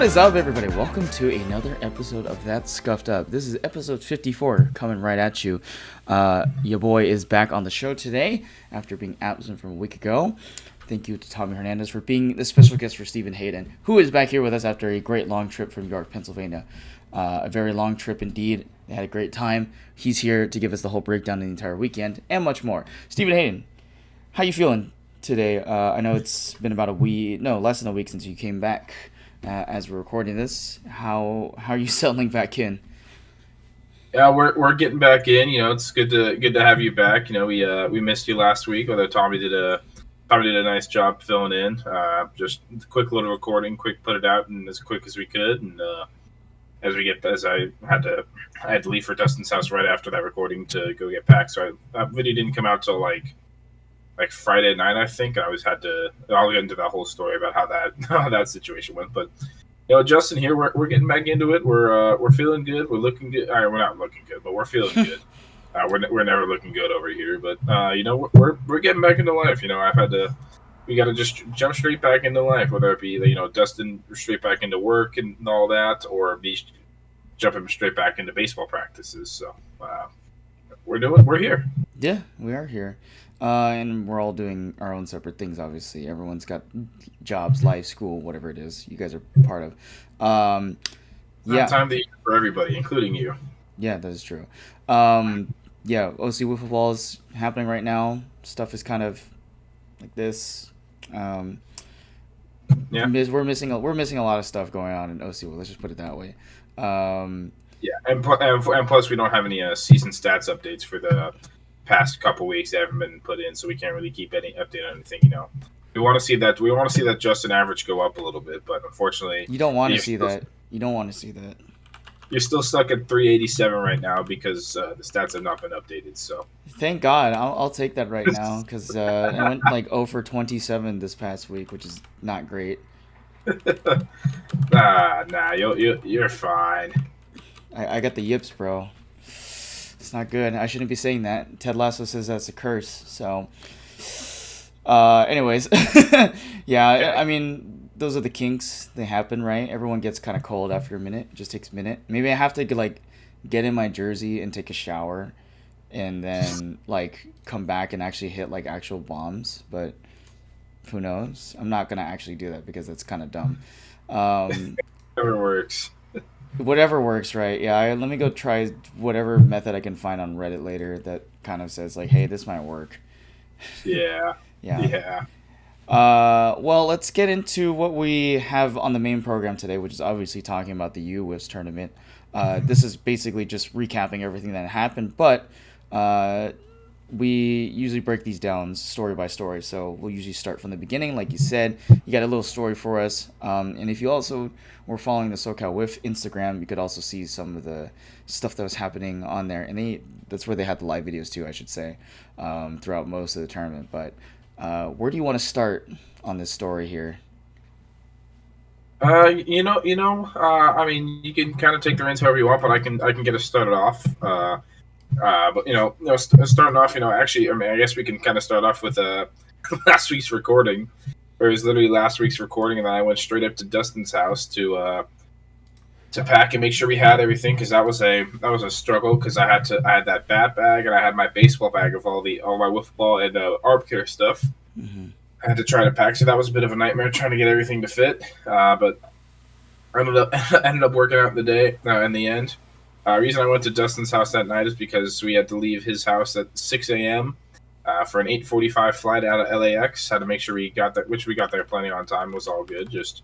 is up, everybody? Welcome to another episode of That Scuffed Up. This is episode 54 coming right at you. Your boy is back on the show today after being absent from a week ago. Thank you to Tommy Hernandez for being the special guest for Stephen Hayden, who is back here with us after a great long trip from York, Pennsylvania. A very long trip indeed. They had a great time. He's here to give us the whole breakdown of the entire weekend and much more. Stephen Hayden, how you feeling today? I know it's been about a week, no, less than a week since you came back. As we're recording this, how are you settling back in? Yeah, we're getting back in. You know, it's good to have you back. You know, we missed you last week, although Tommy did a nice job filling in. Just a quick little recording, quick put it out, and as quick as we could. And as I had to leave for Dustin's house right after that recording to go get packed. So that video didn't come out till like Friday night, I think. I'll get into that whole story about how that situation went. But you know, Justin here, we're getting back into it. We're feeling good. We're looking good. All right, we're not looking good, but we're feeling good. We're never looking good over here, but you know, we're getting back into life. You know, we got to just jump straight back into life, whether it be, you know, Dustin straight back into work and all that, or me jumping straight back into baseball practices. So we're here. Yeah, we are here. And we're all doing our own separate things, obviously. Everyone's got jobs, life, school, whatever it is you guys are part of. Yeah. Time to eat for everybody, including you. Yeah, that is true. Yeah, OC Wiffle Ball is happening right now. Stuff is kind of like this. Yeah. We're missing a lot of stuff going on in OC. Well, let's just put it that way. Yeah, and plus we don't have any season stats updates for the past couple weeks that haven't been put in, so we can't really keep any update on anything. You know, we want to see that Justin average go up a little bit, but unfortunately, you don't want to see that. You don't want to see that. You're still stuck at 387 right now because the stats have not been updated. So thank God, I'll take that right now because I went like 0 for 27 this past week, which is not great. Nah, you're fine. I got the yips, bro. It's not good. I shouldn't be saying that. Ted Lasso says that's a curse. So, anyways, yeah. I mean, those are the kinks. They happen, right? Everyone gets kind of cold after a minute. It just takes a minute. Maybe I have to like get in my jersey and take a shower, and then like come back and actually hit like actual bombs. But who knows? I'm not gonna actually do that because that's kind of dumb. Never works. Whatever works, right? Yeah, let me go try whatever method I can find on Reddit later that kind of says like, hey, this might work. Yeah. Yeah. Well, let's get into what we have on the main program today, which is obviously talking about the UWiffs tournament. This is basically just recapping everything that happened, but we usually break these down story by story. So we'll usually start from the beginning, like you said. You got a little story for us. And if you also were following the SoCalWiff Instagram, you could also see some of the stuff that was happening on there. And that's where they had the live videos too, I should say, throughout most of the tournament. But where do you want to start on this story here? I mean, you can kind of take the reins however you want, but I can get us started off. But starting off, actually, I mean, I guess we can kind of start off with last week's recording. It was literally last week's recording, and then I went straight up to Dustin's house to pack and make sure we had everything, because that was a struggle, because I had that bat bag and I had my baseball bag of all my wiffle ball and arm care stuff. Mm-hmm. I had to try to pack, so that was a bit of a nightmare trying to get everything to fit. But I ended up working out in the end. Reason I went to Dustin's house that night is because we had to leave his house at 6 a.m. For an 8:45 flight out of LAX. Had to make sure we got there, which we got there plenty on time. Was all good. Just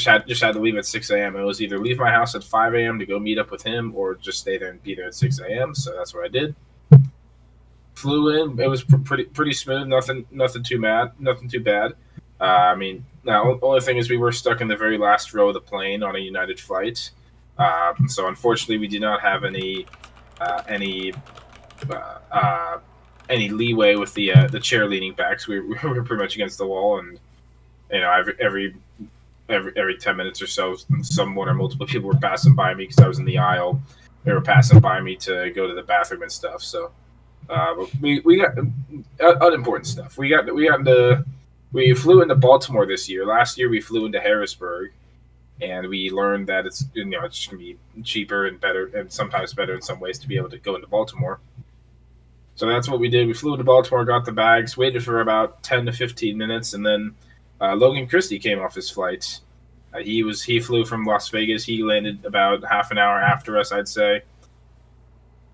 had to leave at 6 a.m. It was either leave my house at 5 a.m. to go meet up with him, or just stay there and be there at 6 a.m. So that's what I did. Flew in. It was pretty smooth. Nothing too bad. I mean, now the only thing is we were stuck in the very last row of the plane on a United flight. So unfortunately, we did not have any leeway with the chair leaning back. So we were pretty much against the wall, and every 10 minutes or so, someone or multiple people were passing by me because I was in the aisle. They were passing by me to go to the bathroom and stuff. So we got unimportant stuff. We flew into Baltimore this year. Last year we flew into Harrisburg. and we learned that it's just gonna be cheaper and better, and sometimes better in some ways to be able to go into Baltimore. So that's what we did. We flew to Baltimore, got the bags, waited for about 10 to 15 minutes, and then Logan Christie came off his flight. He flew from Las Vegas. He landed about half an hour after us, I'd say,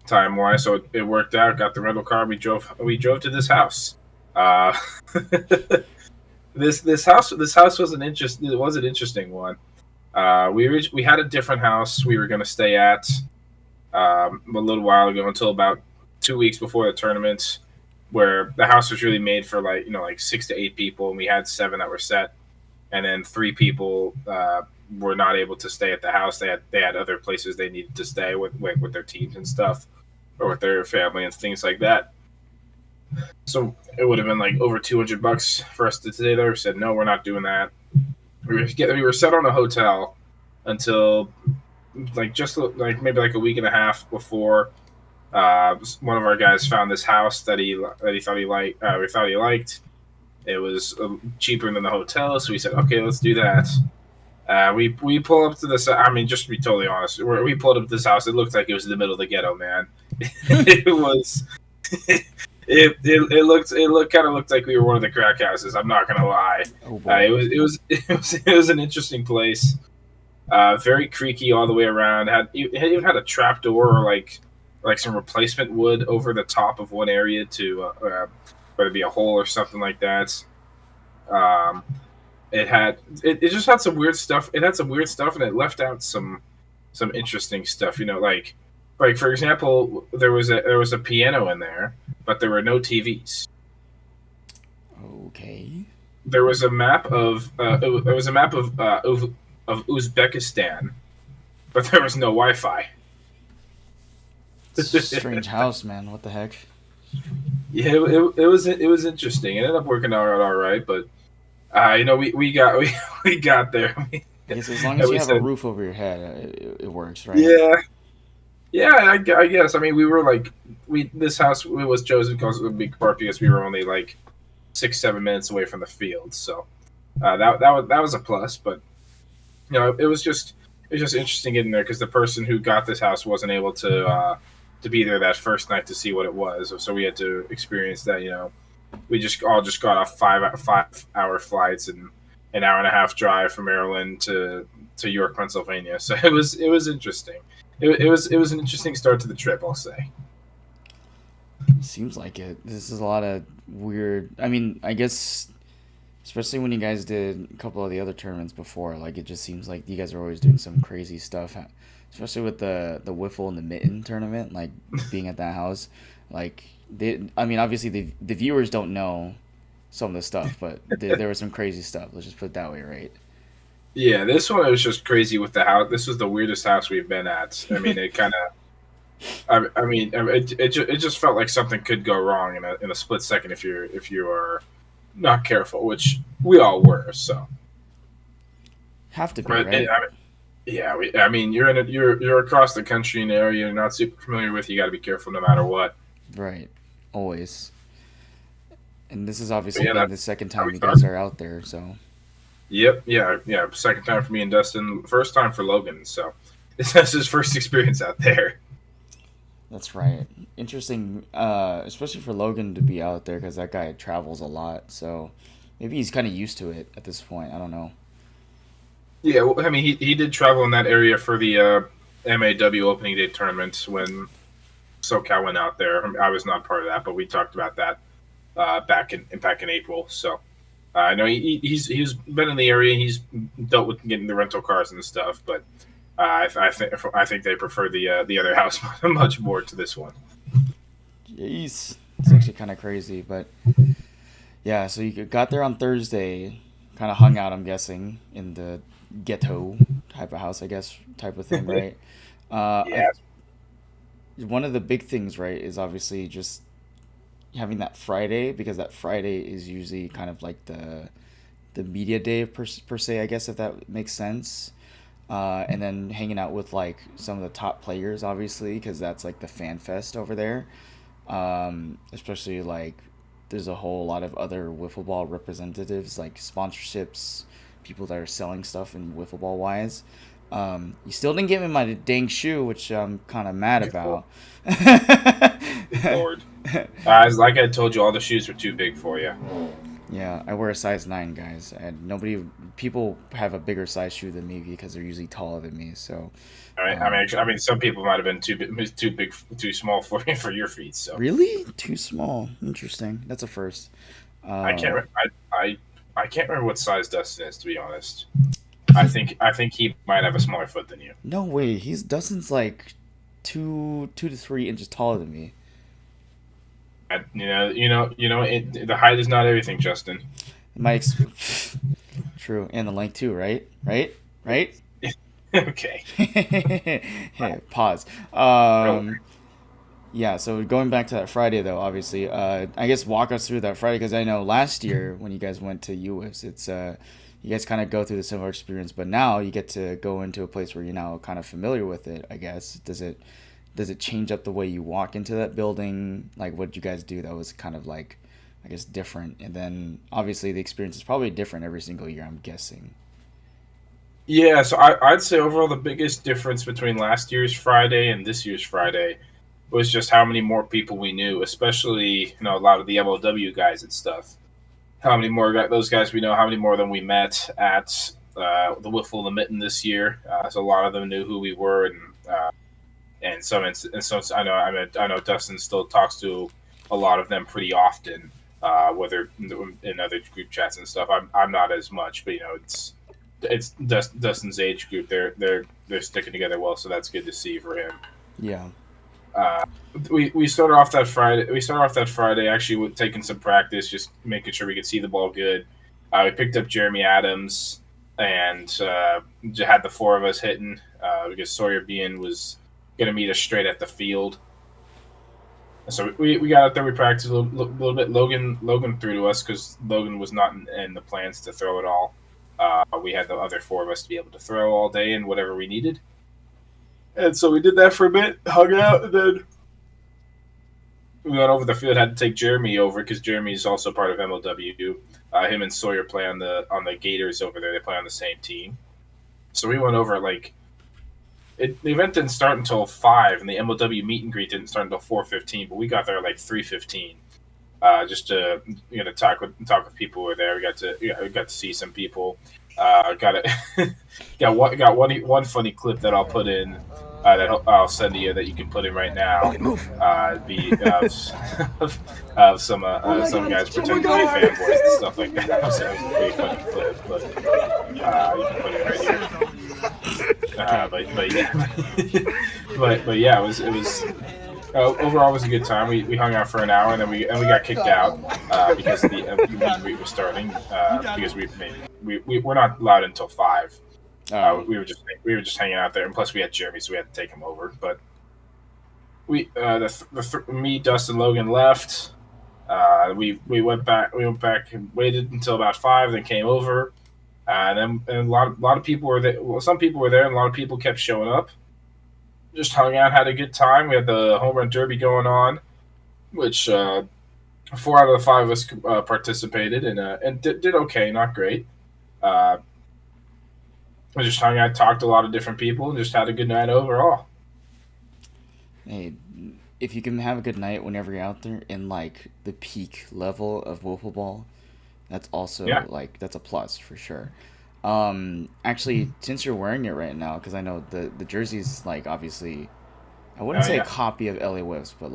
time wise. So it worked out. Got the rental car. We drove to this house. Uh, this house was an interesting one. We had a different house we were going to stay at a little while ago until about 2 weeks before the tournament, where the house was really made for like 6 to 8 people, and we had seven that were set, and then three people were not able to stay at the house. They had other places they needed to stay with their teams and stuff, or with their family and things like that. So it would have been like over $200 for us to stay there. We said no, we're not doing that. We were set on a hotel until just maybe like a week and a half before one of our guys found this house that he thought he liked. We thought he liked. It was cheaper than the hotel, so we said, okay, let's do that. We pull up to this. I mean, just to be totally honest, we pulled up to this house. It looked like it was in the middle of the ghetto, man. It was. It kind of looked like we were one of the crack houses. I'm not gonna lie. Oh boy. It was an interesting place. Very creaky all the way around. It even had a trap door, or like some replacement wood over the top of one area to whether it be a hole or something like that. It just had some weird stuff. It had some weird stuff, and it left out some interesting stuff. Like for example, there was a piano in there, but there were no TVs. Okay. There was a map of Uzbekistan, but there was no Wi-Fi. Strange house, man. What the heck? Yeah, it was interesting. It ended up working out all right, but we got there. I guess as long as you have a roof over your head, it works, right? Yeah, yeah. I guess. I mean, this house was chosen because a big part because we were only like 6-7 minutes away from the field, so that was a plus. But it was just interesting getting there because the person who got this house wasn't able to be there that first night to see what it was, so we had to experience that. We just got off 5-hour flights and an hour and a half drive from Maryland to York, Pennsylvania. So it was interesting. It was an interesting start to the trip, I'll say. Seems like it. This is a lot of weird. I mean, I guess especially when you guys did a couple of the other tournaments before, like it just seems like you guys are always doing some crazy stuff. Especially with the wiffle and the mitten tournament, like being at that house, like obviously the viewers don't know some of the stuff, but there was some crazy stuff. Let's just put it that way, right? Yeah, this one was just crazy with the house. This was the weirdest house we've been at. I mean, it kind of, it just felt like something could go wrong in a split second if you are not careful, which we all were. So have to be, right? Yeah, you're across the country in an area you're not super familiar with. You got to be careful no matter what. Right, always. And this is obviously the second time you start. guys are out there, so. Yep, yeah. Second time for me and Dustin. First time for Logan. So this is his first experience out there. That's right. Interesting, especially for Logan to be out there because that guy travels a lot. So maybe he's kind of used to it at this point. I don't know. Yeah, well, I mean, he did travel in that area for the MAW opening day tournament when SoCal went out there. I was not part of that, but we talked about that back in April. So I know he's been in the area. He's dealt with getting the rental cars and stuff, but I think they prefer the other house much more to this one. Jeez, it's actually kind of crazy, but yeah. So you got there on Thursday, kind of hung out. I'm guessing in the ghetto type of house, I guess, type of thing, right? Yeah. One of the big things, right, is obviously just having that Friday, because that Friday is usually kind of like the media day per se, I guess, if that makes sense. And then hanging out with like some of the top players, obviously, because that's like the fan fest over there. Especially like there's a whole lot of other wiffle ball representatives, like sponsorships, people that are selling stuff in wiffle ball wise. You still didn't give me my dang shoe, which I'm kind of mad about. Lord. Like I told you, all the shoes were too big for you. Yeah, I wear a size 9, guys, and people have a bigger size shoe than me because they're usually taller than me. So, I mean, some people might have been too small for your feet. So really, too small. Interesting. That's a first. I can't. I can't remember what size Dustin is, to be honest. I think he might have a smaller foot than you. No way. Dustin's like 2 to 3 inches taller than me. The height is not everything, Justin. True, and the length too, right? Okay. Hey, pause. Yeah, so going back to that Friday though, obviously, I guess walk us through that Friday, because I know last year when you guys went to UWiffs, it's you guys kind of go through the similar experience, but now you get to go into a place where you're now kind of familiar with it. I guess does it change up the way you walk into that building? Like, what did you guys do that was kind of like, I guess, different? And then obviously the experience is probably different every single year, I'm guessing. Yeah, so I'd say overall the biggest difference between last year's Friday and this year's Friday was just how many more people we knew, especially a lot of the MLW guys and stuff. How many more those guys we know? How many more of them we met at the Wiffle the Mitten this year? So a lot of them knew who we were, and some I know Dustin still talks to a lot of them pretty often, whether in other group chats and stuff. I'm not as much, but it's Dustin's age group. They're sticking together well, so that's good to see for him. Yeah. We started off that Friday actually with taking some practice, just making sure we could see the ball good. We picked up Jeremy Adams and had the 4 of us hitting because Sawyer Bean was going to meet us straight at the field. So we got out there, we practiced a little bit. Logan threw to us because Logan was not in the plans to throw at all. We had the other 4 of us to be able to throw all day and whatever we needed. And so we did that for a bit, hung out, and then we went over the field. Had to take Jeremy over because Jeremy is also part of MLW. Him and Sawyer play on the Gators over there. They play on the same team. So we went over the event didn't start until 5, and the MLW meet and greet didn't start until 4:15. But we got there at 3:15, just to talk with people who were there. We got to see some people. Got one funny clip that I'll put in. That I'll send to you that you can put in right now. Of some guys pretending to be fanboys and stuff like that. That was a pretty funny clip, but you can put it right here. But yeah, it was overall it was a good time. We hung out for an hour and then we got kicked out because the meet was starting because we're not allowed until 5. We were just hanging out there, and plus we had Jeremy, so we had to take him over. But me, Dustin, Logan left. We went back and waited until about 5, then came over. And a lot of people were there. Well, some people were there, and a lot of people kept showing up. Just hung out, had a good time. We had the home run derby going on, which 4 out of the 5 of us participated and did okay, not great. We just hung out, talked to a lot of different people, and just had a good night overall. Hey, if you can have a good night whenever you're out there in the peak level of wiffle ball, that's also that's a plus for sure. Actually, since you're wearing it right now, because I know the jersey's obviously, I wouldn't say a copy of UWiffs, but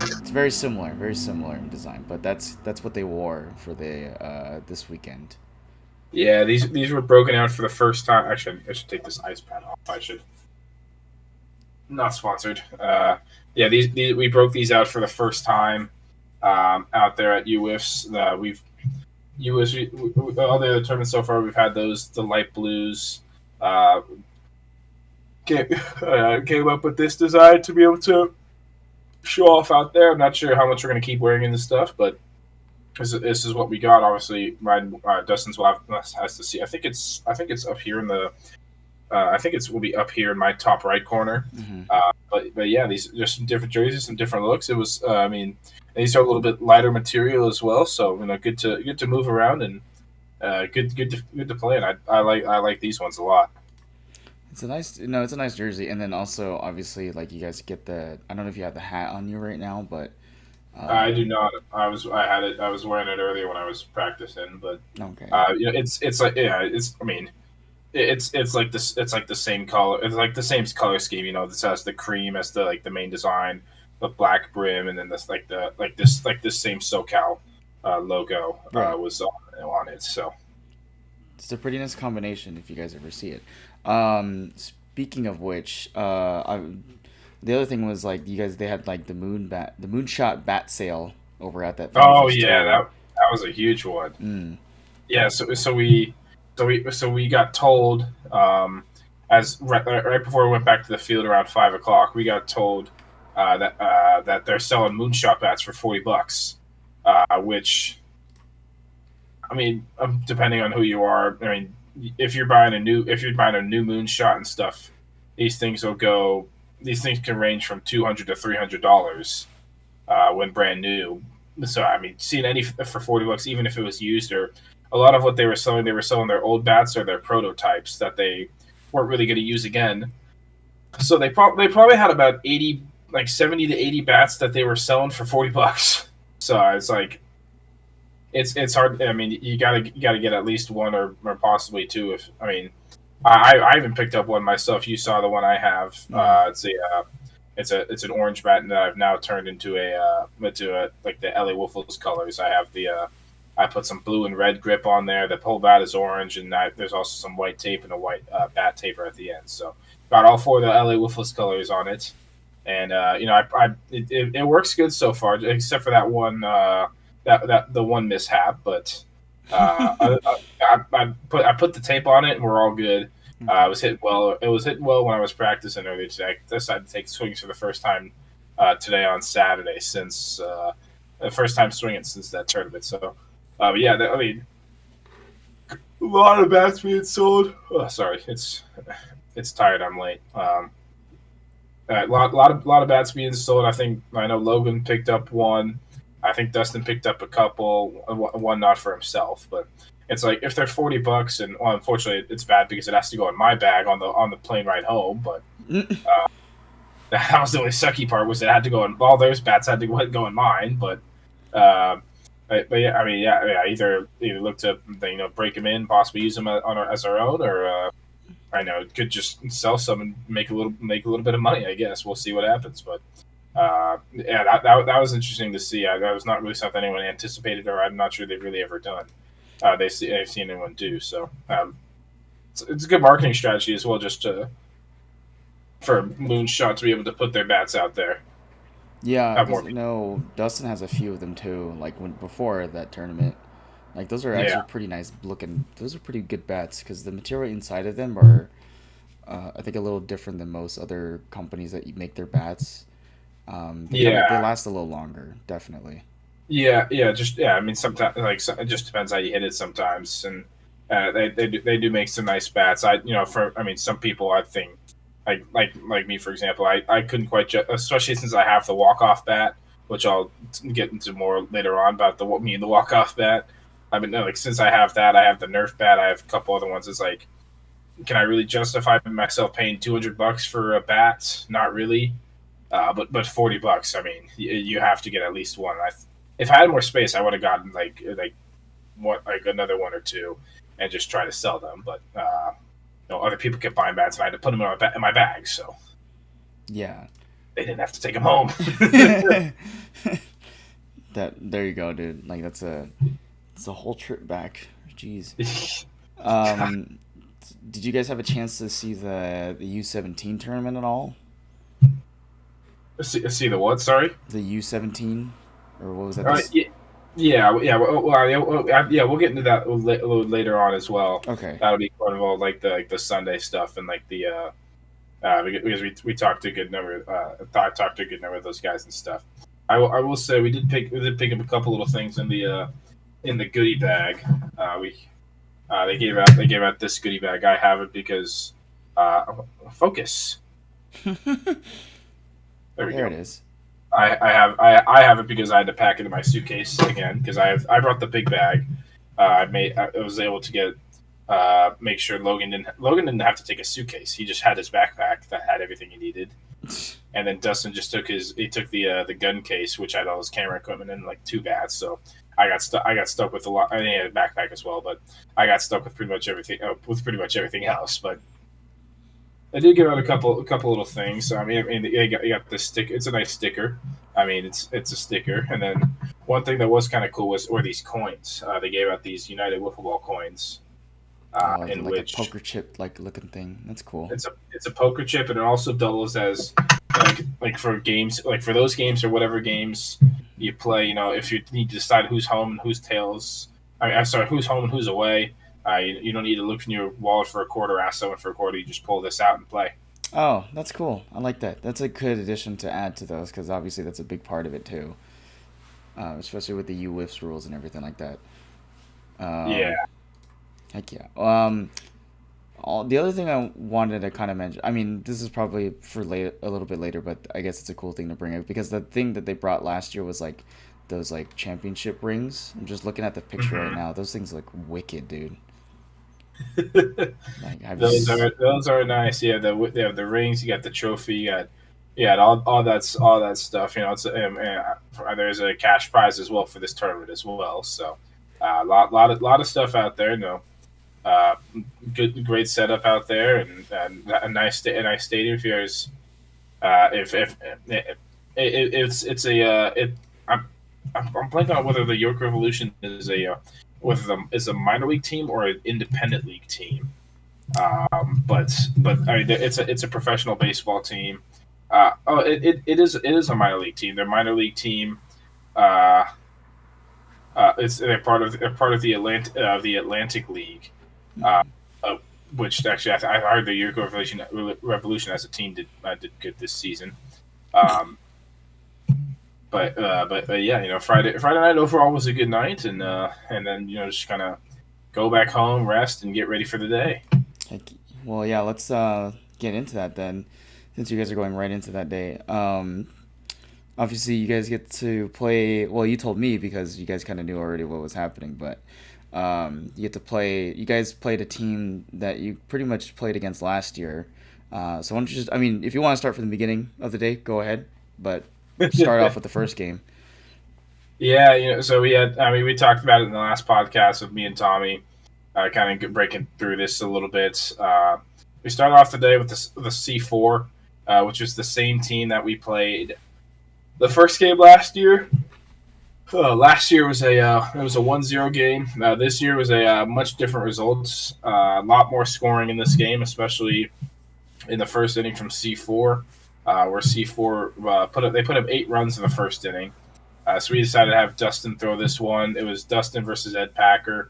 it's very similar in design. But that's what they wore for the this weekend. Yeah, these were broken out for the first time. Actually, I should take this ice pad off. I should. Not sponsored. Yeah, these we broke these out for the first time out there at UWiffs. All the other tournaments so far, we've had the light blues. Came up with this design to be able to show off out there. I'm not sure how much we're going to keep wearing in this stuff, but this is what we got. Obviously, Dustin's has to see. I think it's up here in the. I think will be up here in my top right corner. Mm-hmm. But yeah, these are some different jerseys, some different looks. It was. I mean, these are a little bit lighter material as well, so good to move around and good to play, and I like these ones a lot. It's a nice, it's a nice jersey, and then also obviously like you guys get the. I don't know if you have the hat on you right now, but I do not. I had it. I was wearing it earlier when I was practicing, but okay, it's like yeah, it's. I mean, it's like this. It's like the same color. It's like the same color scheme. This has the cream as the main design, the black brim, and then this this same SoCal logo right. was on it. So It's a pretty nice combination if you guys ever see it. Speaking of which, the other thing was like you guys they had like the moonshot bat sale over at that oh Thermoforce yeah, store. that was a huge one. Mm. Yeah, so we got told as right before we went back to the field around 5 o'clock, we got told that they're selling moonshot bats for $40, which I mean, depending on who you are, I mean, if you're buying a new moonshot and stuff, these things will go. These things can range from $200 to $300 when brand new. So I mean, seeing any for $40, even if it was used, or a lot of what they were selling their old bats or their prototypes that they weren't really going to use again. So they probably had about 80, like 70 to 80 bats that they were selling for $40. So it's like it's hard. I mean, you gotta get at least one or possibly two. If I mean, I even picked up one myself. You saw the one I have. Mm. It's an orange bat that I've now turned into a like the UWiffs colors. I put some blue and red grip on there. The whole bat is orange, and there's also some white tape and a white bat taper at the end. So got all four of the UWiffs colors on it, and it works good so far, except for that one that the one mishap. But I put the tape on it, and we're all good. Okay. It was hitting well. It was hitting well when I was practicing earlier today. I decided to take swings for the first time today on Saturday since the first time swinging since that tournament. So, yeah, I mean, a lot of bats being sold. Oh, sorry, it's tired. I'm late. A lot of bats being sold. I know Logan picked up one. I think Dustin picked up a couple. One not for himself, but it's like if they're $40, and well, unfortunately it's bad because it has to go in my bag on the plane ride home. But that was the only sucky part was it had to go in. All those bats had to go in mine, uh, but yeah, I mean, yeah, either look to break them in, possibly use them as our own, or I know could just sell some and make a little bit of money. I guess we'll see what happens, but. Yeah, that was interesting to see. That was not really something anyone anticipated, or I'm not sure they've really ever done. They've seen anyone do. So it's a good marketing strategy as well, just for Moonshot to be able to put their bats out there. Yeah, Have because more I people. know Dustin has a few of them too. Like when before that tournament, like those are actually Yeah, pretty nice looking. Those are pretty good bats because the material inside of them are, I think, a little different than most other companies that make their bats. They yeah, last a little longer, definitely. yeah. Just I mean, sometimes it just depends how you hit it sometimes, and they do make some nice bats. I mean, some people I think like me for example, I couldn't quite especially since I have the walk off bat, which I'll get into more later on about the walk off bat. I mean, no, like since I have that, I have the Nerf bat. I have a couple other ones. It's like, can I really justify myself paying $200 for a bat? Not really. But $40. I mean, you have to get at least one. If I had more space, I would have gotten like another one or two, and just try to sell them. But other people kept buying bats, and I had to put them in my bag, so Yeah. they didn't have to take them home. That there you go, dude. Like it's a whole trip back. Jeez. Um, did you guys have a chance to see the U17 tournament at all? See the what? Sorry. The U17, or what was that? Uh, This. yeah, yeah. Yeah. We'll get into that a little later on as well. Okay. That'll be part of all like the Sunday stuff and like the because we talked to a good number. I talked to a good number of those guys and stuff. I will say we did pick up a couple little things in the goodie bag. We they gave out this goodie bag. I have it because focus. There we There go. it is. I have it because I had to pack it in my suitcase again because I brought the big bag, I was able to get make sure Logan didn't have to take a suitcase. He just had his backpack that had everything he needed. And then Dustin just took the gun case, which had all his camera equipment and like 2 bats. So I got stuck with a lot. I think he had a backpack as well, but I got stuck with pretty much everything else. But I did give out a couple little things. So, I mean, you got this stick. It's a nice sticker. I mean, it's a sticker. And then one thing that was kind of cool were these coins. They gave out these United Wiffle Ball coins. In like which a poker chip like looking thing. That's cool. It's a poker chip, and it also doubles as like for games, like for those games or whatever games you play. You know, if you need to decide who's home and who's tails, I'm sorry, who's home and who's away. You don't need to look in your wallet for a quarter, ask someone for a quarter. You just pull this out and play. Oh, that's cool. I like that. That's a good addition to add to those because obviously that's a big part of it too, especially with the UWiffs rules and everything like that. Yeah. Heck yeah. The other thing I wanted to kind of mention, I mean, this is probably for a little bit later, but I guess it's a cool thing to bring up because the thing that they brought last year was like those like championship rings. I'm just looking at the picture right now. Those things look wicked, dude. Like, those are nice. Yeah, they have the rings. You got the trophy. You got all that stuff. You know, there's a cash prize as well for this tournament as well. So a lot of stuff out there. No. Great setup out there, and a nice stadium. If I'm blanking on whether the York Revolution is a minor league team or an independent league team. But I mean, it's a professional baseball team. It is a minor league team. Their minor league team. They're part of the Atlantic League. Which actually I heard the York Revolution as a team did good this season. But yeah, you know, Friday night overall was a good night, and then you know just kind of go back home, rest, and get ready for the day. Well, yeah, let's get into that then, since you guys are going right into that day. Obviously, you guys get to play. Well, you told me because you guys kind of knew already what was happening, but. You get to play. You guys played a team that you pretty much played against last year. So why don't you just? I mean, if you want to start from the beginning of the day, go ahead. But start off with the first game. Yeah, you know. So we talked about it in the last podcast with me and Tommy, kind of breaking through this a little bit. We started off the day with the C4, which was the same team that we played the first game last year. Last year was it was a 1-0 game. This year was a much different results. A lot more scoring in this game, especially in the first inning from C4, where C4 put up 8 runs in the first inning. So we decided to have Dustin throw this one. It was Dustin versus Ed Packer.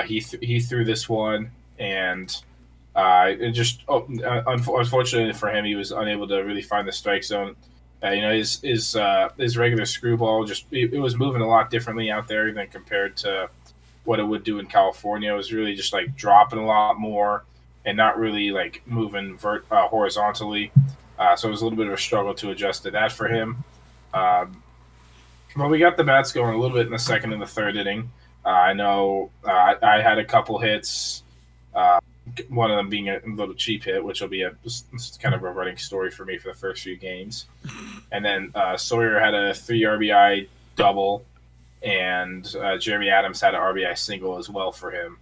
He threw this one, and unfortunately for him, he was unable to really find the strike zone. You know, his regular screwball it was moving a lot differently out there than compared to what it would do in California. It was really just like dropping a lot more and not really like moving horizontally. So it was a little bit of a struggle to adjust to that for him. But we got the bats going a little bit in the second and the third inning. I know I had a couple hits. One of them being a little cheap hit, which will be kind of a running story for me for the first few games. And then Sawyer had a 3 RBI double, and Jeremy Adams had an RBI single as well for him.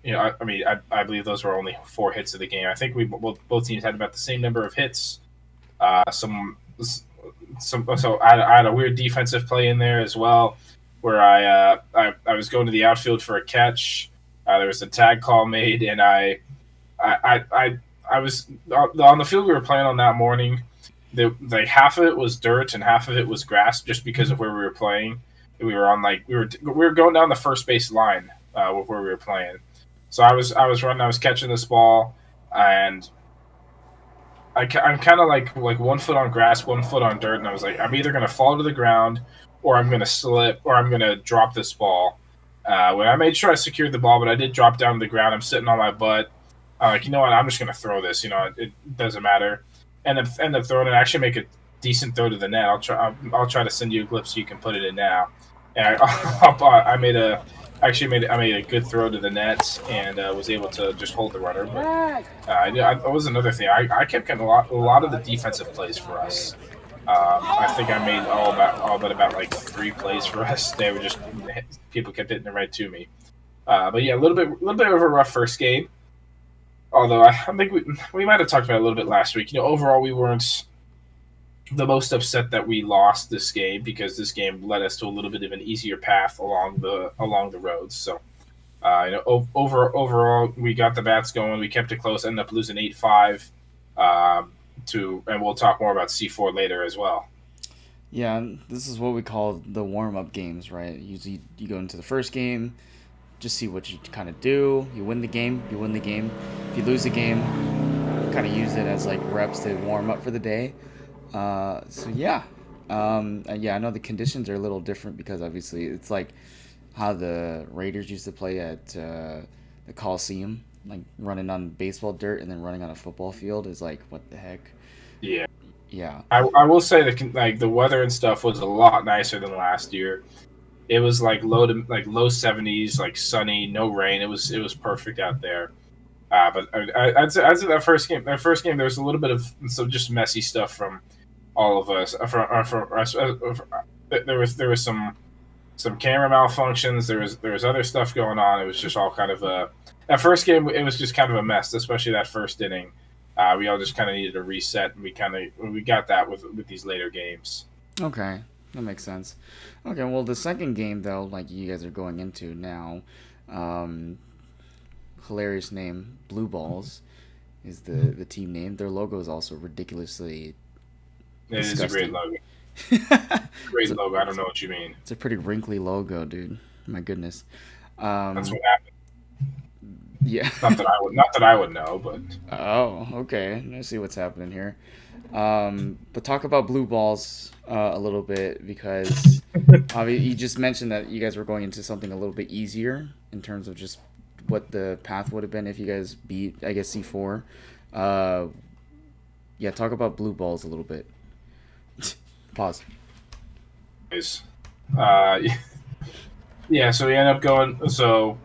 You know, I believe those were only 4 hits of the game. I think both teams had about the same number of hits. So I had a weird defensive play in there as well, where I was going to the outfield for a catch. There was a tag call made, and I was on the field we were playing on that morning. Like half of it was dirt and half of it was grass, just because of where we were playing. We were on we were going down the first base line with where we were playing. So I was running, I was catching this ball, and I'm kind of like 1 foot on grass, 1 foot on dirt, and I was like, I'm either gonna fall to the ground, or I'm gonna slip, or I'm gonna drop this ball. When I made sure I secured the ball, but I did drop down to the ground. I'm sitting on my butt. Like, you know what? I'm just gonna throw this. You know, it doesn't matter. And then end up throwing it. Actually, make a decent throw to the net. I'll try to send you a clip so you can put it in now. And I I made a good throw to the net and was able to just hold the runner. But that was another thing. I kept getting a lot of the defensive plays for us. I think I made all but about like 3 plays for us. They were just people kept hitting it right to me. But yeah, a little bit of a rough first game. Although I think we might have talked about it a little bit last week. Overall we weren't the most upset that we lost this game because this game led us to a little bit of an easier path along the roads. So, overall we got the bats going. We kept it close. Ended up losing 8-5. And we'll talk more about C4 later as well. Yeah, this is what we call the warm-up games, right? Usually you go into the first game, just see what you kind of do. You win the game, you win the game. If you lose the game, kind of use it as like reps to warm up for the day. So yeah, I know the conditions are a little different because obviously it's like how the Raiders used to play at the Coliseum, like running on baseball dirt and then running on a football field is like what the heck. Yeah. Yeah. I will say that the weather and stuff was a lot nicer than last year. It was like low 70s, like sunny, no rain. It was perfect out there. But I'd say that first game, there was a little bit of some just messy stuff from all of us. There was some camera malfunctions. There was other stuff going on. It was just all kind of that first game. It was just kind of a mess, especially that first inning. We all just kind of needed a reset, and we got that with these later games. Okay, that makes sense. Okay, well, the second game though, like you guys are going into now, hilarious name, Blue Balls, is the team name. Their logo is also ridiculously. It is a great logo. Great logo. I don't know what you mean. It's a pretty wrinkly logo, dude. My goodness. That's what happened. Yeah. Not that I would know, but. Oh, okay. Let's see what's happening here. But talk about Blue Balls a little bit because you just mentioned that you guys were going into something a little bit easier in terms of just what the path would have been if you guys beat, I guess, C4. Yeah, talk about Blue Balls a little bit. Pause. Yeah, so we end up going 0-1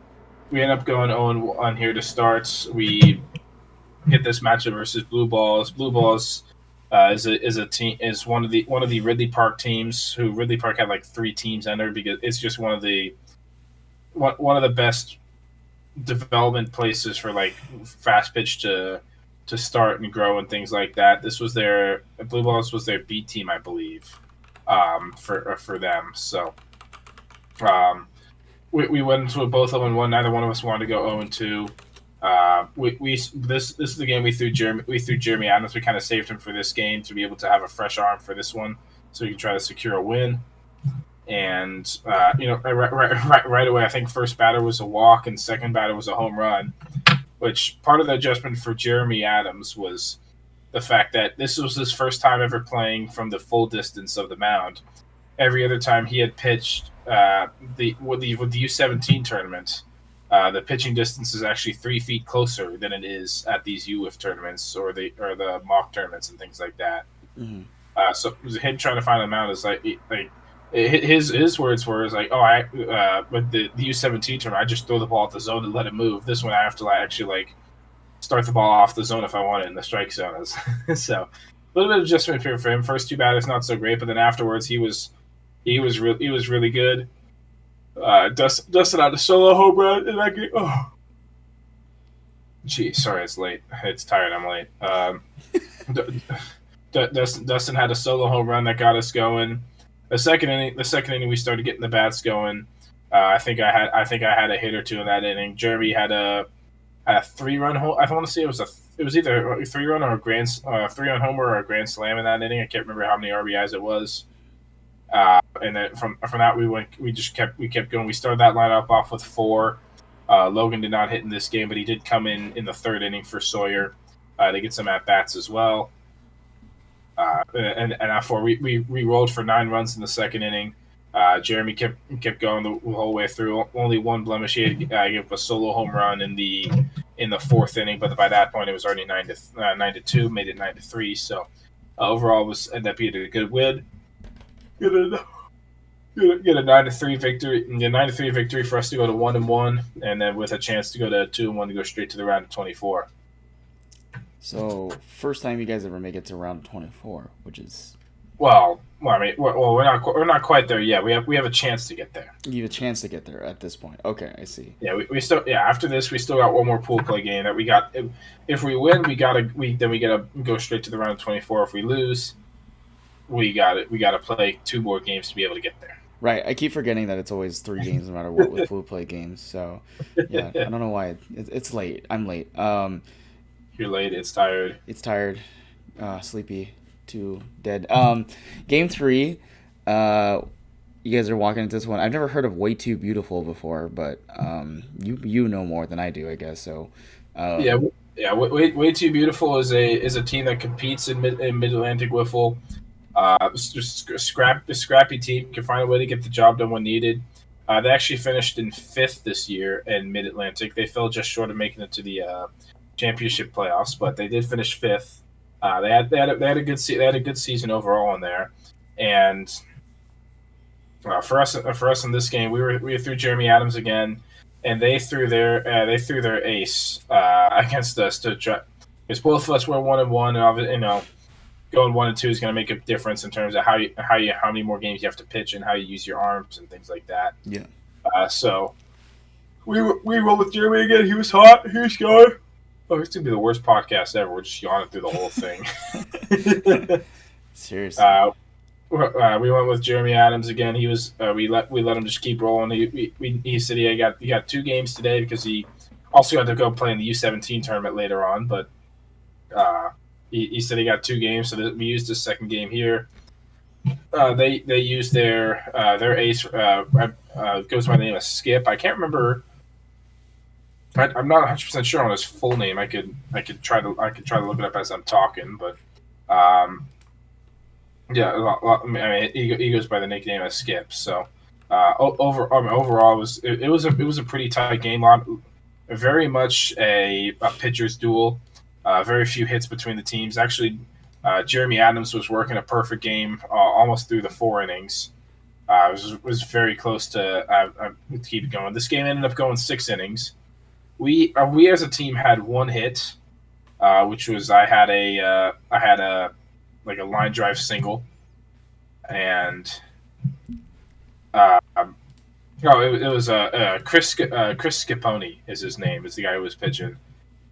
here to start. We get this matchup versus Blue Balls. Blue Balls is one of the Ridley Park teams. Who Ridley Park had like 3 teams enter because it's just one of the best development places for like fast pitch to start and grow and things like that. Blue Balls was their B team, I believe, for them. So, we went into it both 0-1. Neither one of us wanted to go 0-2. This is the game we threw Jeremy Adams. We kind of saved him for this game to be able to have a fresh arm for this one, so we can try to secure a win. And right away, I think first batter was a walk and second batter was a home run. Which part of the adjustment for Jeremy Adams was the fact that this was his first time ever playing from the full distance of the mound. Every other time he had pitched with the U17 tournament, the pitching distance is actually 3 feet closer than it is at these UWiff tournaments or the mock tournaments and things like that. Mm-hmm. So him trying to find a mound is like his words were like, with the U17 tournament, I just throw the ball at the zone and let it move. This one I have to actually start the ball off the zone if I want it in the strike zone. So a little bit of adjustment here for him. First 2 batters not so great, but then afterwards he was really good. Dustin had a solo home run in that game. Oh, geez, sorry, it's late. It's tired. I'm late. Dustin had a solo home run that got us going. The second inning, we started getting the bats going. I think I had a hit or 2 in that inning. Jeremy had a 3-run home. I want to say it was either a 3-run or a 3-run homer or a grand slam in that inning. I can't remember how many RBIs it was. And then from that we kept going. We started that lineup off with 4. Logan did not hit in this game, but he did come in the 3rd inning for Sawyer to get some at bats as well. And after we rolled for 9 runs in the 2nd inning. Jeremy kept going the whole way through. Only one blemish. He had gave a solo home run in the 4th inning, but by that point it was already 9-2, made it 9-3. So overall ended up being a good win. Good get a 9-3 victory. Get a 9-3 victory for us to go to 1-1, and then with a chance to go to 2-1 to go straight to the round of 24. So first time you guys ever make it to round 24, which is I mean, we're not quite there yet. We have a chance to get there. you have a chance to get there at this point. Okay, I see. Yeah, we still after this we still got one more pool play game that we got. If we win, we gotta go straight to the round of 24. If we lose, we gotta play 2 more games to be able to get there. Right, I keep forgetting that it's always 3 games no matter what with pool play games. So yeah, I don't know why it's late. I'm late. You're late. It's tired. It's tired, sleepy, too dead. Game 3, you guys are walking into this one. I've never heard of Way Too Beautiful before, but you know more than I do, I guess. So Yeah. Way Too Beautiful is a team that competes in Mid Atlantic Wiffle. It's just a scrappy team, can find a way to get the job done when needed. They actually finished in 5th this year in Mid Atlantic. They fell just short of making it to the championship playoffs, but they did finish 5th. They had a good season overall in there, and for us in this game, we were through Jeremy Adams again, and they threw their ace against us to try, because both of us were 1-1, and going 1-2 is going to make a difference in terms of how many more games you have to pitch and how you use your arms and things like that. Yeah. So we rolled with Jeremy again. He was hot. He was going. Oh, it's gonna be the worst podcast ever. We're just yawning through the whole thing. Seriously. We went with Jeremy Adams again. He was we let him just keep rolling. He said he got 2 games today because he also had to go play in the U17 tournament later on. But he said he got 2 games, so we used his second game here. They used their ace goes by the name of Skip. I can't remember. I'm not 100% sure on his full name. I could try to look it up as I'm talking, but I mean, he goes by the nickname of Skip. So overall, it was a pretty tight game. Very much a pitcher's duel. Very few hits between the teams. Actually, Jeremy Adams was working a perfect game almost through the 4 innings. Was very close to keep it going. This game ended up going 6 innings. We as a team had 1 hit, which was I had a line drive single, and it was Chris Scapone is his name. Is the guy who was pitching.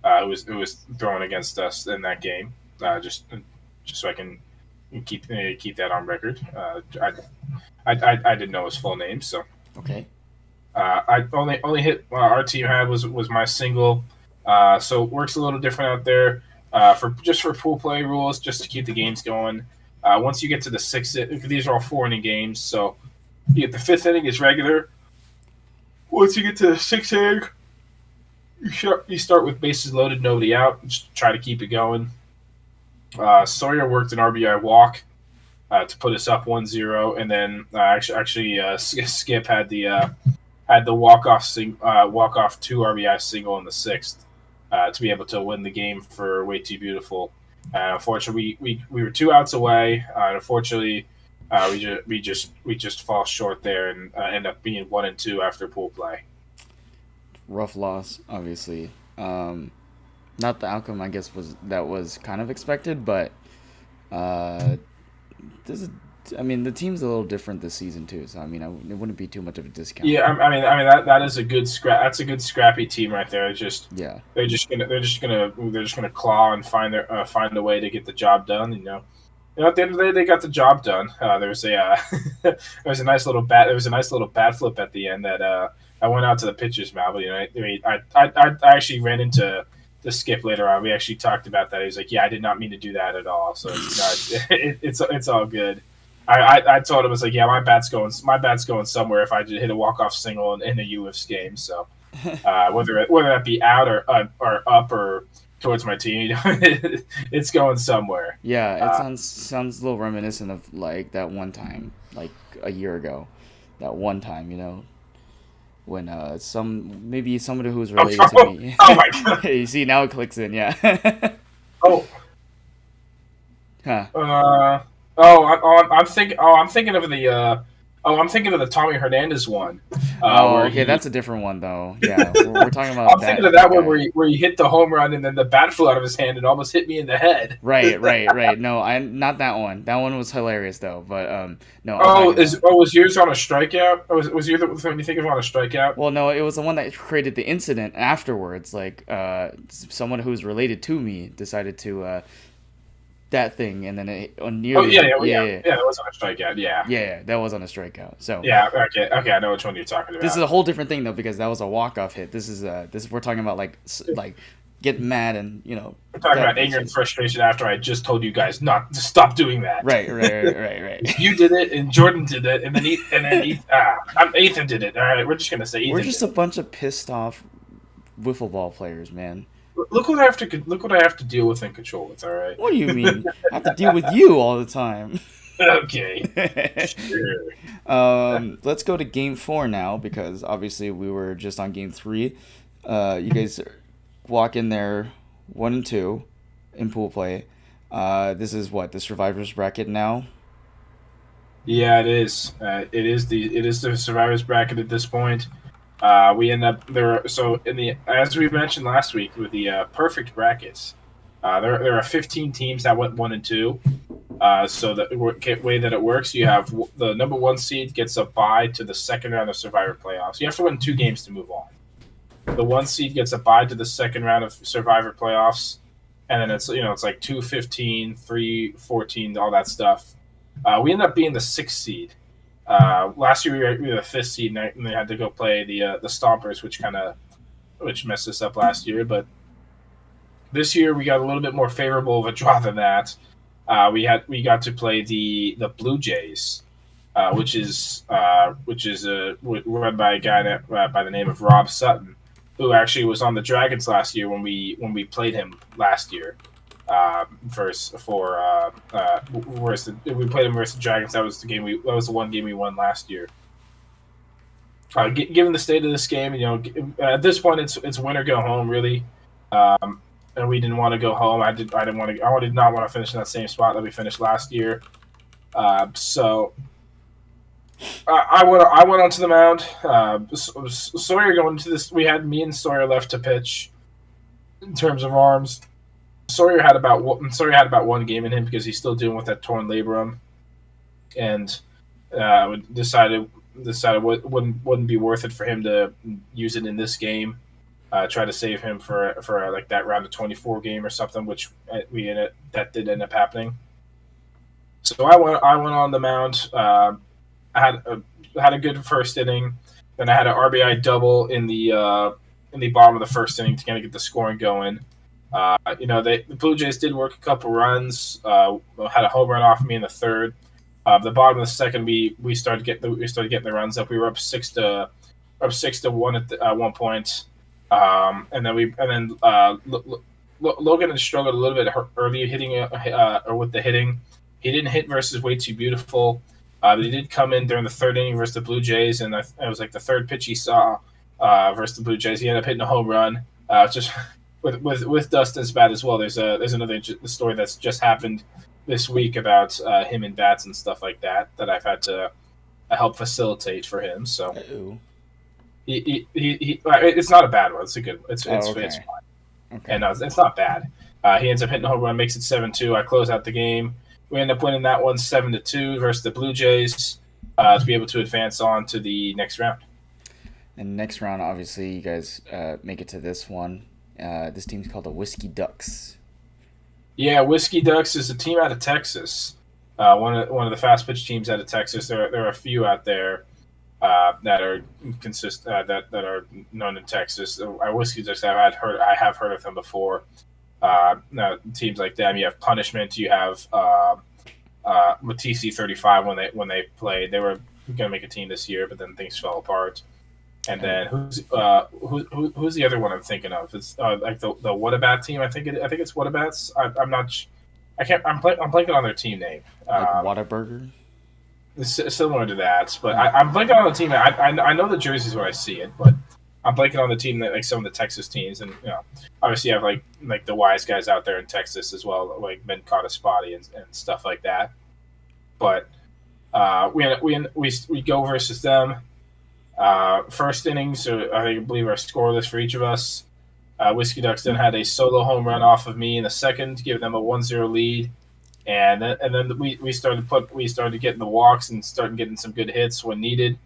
Who was throwing against us in that game. Just so I can keep that on record. I didn't know his full name, so Okay. I only hit our team had was my single, so it works a little different out there. For pool play rules, just to keep the games going. Once you get to the 6th, these are all 4-inning games, so you get the 5th inning is regular. Once you get to the 6th inning, you start with bases loaded, nobody out. Just try to keep it going. Sawyer worked an RBI walk to put us up 1-0, and then Skip had the walk-off 2 RBI single in the 6th to be able to win the game for Way Too Beautiful. Unfortunately, we were 2 outs away. Unfortunately, we just fall short there and end up being 1-2 after pool play. Rough loss, obviously. Not the outcome, I guess, was kind of expected, but the team's a little different this season too. So I mean, it wouldn't be too much of a discount. Yeah, I mean that is a good That's a good scrappy team right there. It's just they're just gonna claw and find a way to get the job done. At the end of the day, they got the job done. There was a nice little bat flip at the end that I went out to the pitcher's mound. But I actually ran into the Skip later on. We actually talked about that. He was like, "Yeah, I did not mean to do that at all." So it's all good. I told him, it's like, yeah, my bat's going somewhere if I just hit a walk-off single in a UWiffs game. So whether that be out or up or towards my team, it's going somewhere. Yeah, it sounds a little reminiscent of like that one time, like a year ago, that one time, when maybe somebody who's related to me. Oh my god! You see, now it clicks in. Yeah. Oh. Huh. I'm thinking of the Oh, I'm thinking of the Tommy Hernandez one. Okay, that's a different one though. Yeah, we're talking about I'm thinking of that one where he hit the home run and then the bat flew out of his hand and almost hit me in the head. Right. No, not that one. That one was hilarious though. But no. Was yours on a strikeout? Was yours the one you think of on a strikeout? Well, no, it was the one that created the incident afterwards. Like someone who's related to me decided to that thing, and then it nearly. Yeah, that was on a strikeout. Yeah, that was on a strikeout. So yeah, okay, I know which one you're talking about. This is a whole different thing though, because that was a walk-off hit. This is we're talking about like get mad and we're talking about anger and frustration after I just told you guys not to stop doing that. Right. You did it, and Jordan did it, and then Ethan did it. All right, we're just gonna say Ethan. We're just a bunch of pissed off wiffle ball players, man. Look what I have to deal with and control with. All right. What do you mean? I have to deal with you all the time. Okay. Sure. Let's go to game 4 now, because obviously we were just on game 3. You guys walk in there 1-2 in pool play. This is what, the survivors bracket now? Yeah, it is. It is the survivors bracket at this point. We end up there. So as we mentioned last week with the perfect brackets, there are 15 teams that went 1 and 2. So the way that it works, you have the number 1 seed gets a bye to the second round of Survivor playoffs. You have to win 2 games to move on. The 1 seed gets a bye to the second round of Survivor playoffs, and then it's like 2-15, 3-14, all that stuff. We end up being the 6th seed. Last year we were the 5th seed, and they had to go play the Stompers, which messed us up last year. But this year we got a little bit more favorable of a draw than that. We got to play the Blue Jays, which is run by a guy by the name of Rob Sutton, who actually was on the Dragons last year when we played him last year. We played him versus the Dragons. That was the one game we won last year. Given the state of this game, at this point it's win or go home, really. And we didn't want to go home. I did not want to finish in that same spot that we finished last year. So I went onto the mound. Sawyer going into this, we had me and Sawyer left to pitch. In terms of arms, Sawyer had about 1 game in him because he's still dealing with that torn labrum, and decided wouldn't be worth it for him to use it in this game. Try to save him for like that round of 24 game or something, which that did end up happening. So I went on the mound. I had a good first inning. Then I had an RBI double in the bottom of the first inning to kind of get the scoring going. The Blue Jays did work a couple runs. Had a home run off of me in the third. The bottom of the second, we started getting the runs up. We were up 6-1 at one point. And then Logan had struggled a little bit early hitting or with the hitting. He didn't hit versus Way Too Beautiful. But he did come in during the third inning versus the Blue Jays, and it was like the third pitch he saw versus the Blue Jays. He ended up hitting a home run. Just with Dustin's bat as well. There's another story that's just happened this week about him and bats and stuff like that I've had to help facilitate for him. So. Uh-oh. He it's not a bad one. It's a good. It's fine. Okay. And it's not bad. He ends up hitting a home run, makes it 7-2. I close out the game. We end up winning that one 7-2 versus the Blue Jays to be able to advance on to the next round. And next round, obviously, you guys make it to this one. This team's called the Whiskey Ducks. Yeah, Whiskey Ducks is a team out of Texas. One of the fast pitch teams out of Texas. There are a few out there. That are that are known in Texas. Whiskey Ducks, I have heard of them before. Teams like them, you have Punishment, you have Matisse 35 when they played. They were going to make a team this year, but then things fell apart. And then who's the other one I'm thinking of? It's like the Whatabat team. I think it's Whatabats. I'm blanking on their team name. Like Whataburger. Similar to that, but I'm blanking on the team. I know the jerseys when I see it, but I'm blanking on the team that like some of the Texas teams, and obviously you have like the wise guys out there in Texas as well, like Ben Caught a Spotty and stuff like that. But We go versus them. First innings, I believe, are scoreless for each of us. Whiskey Ducks then had a solo home run off of me in the second, giving them a 1-0 lead. And then we started getting the walks and started getting some good hits when needed.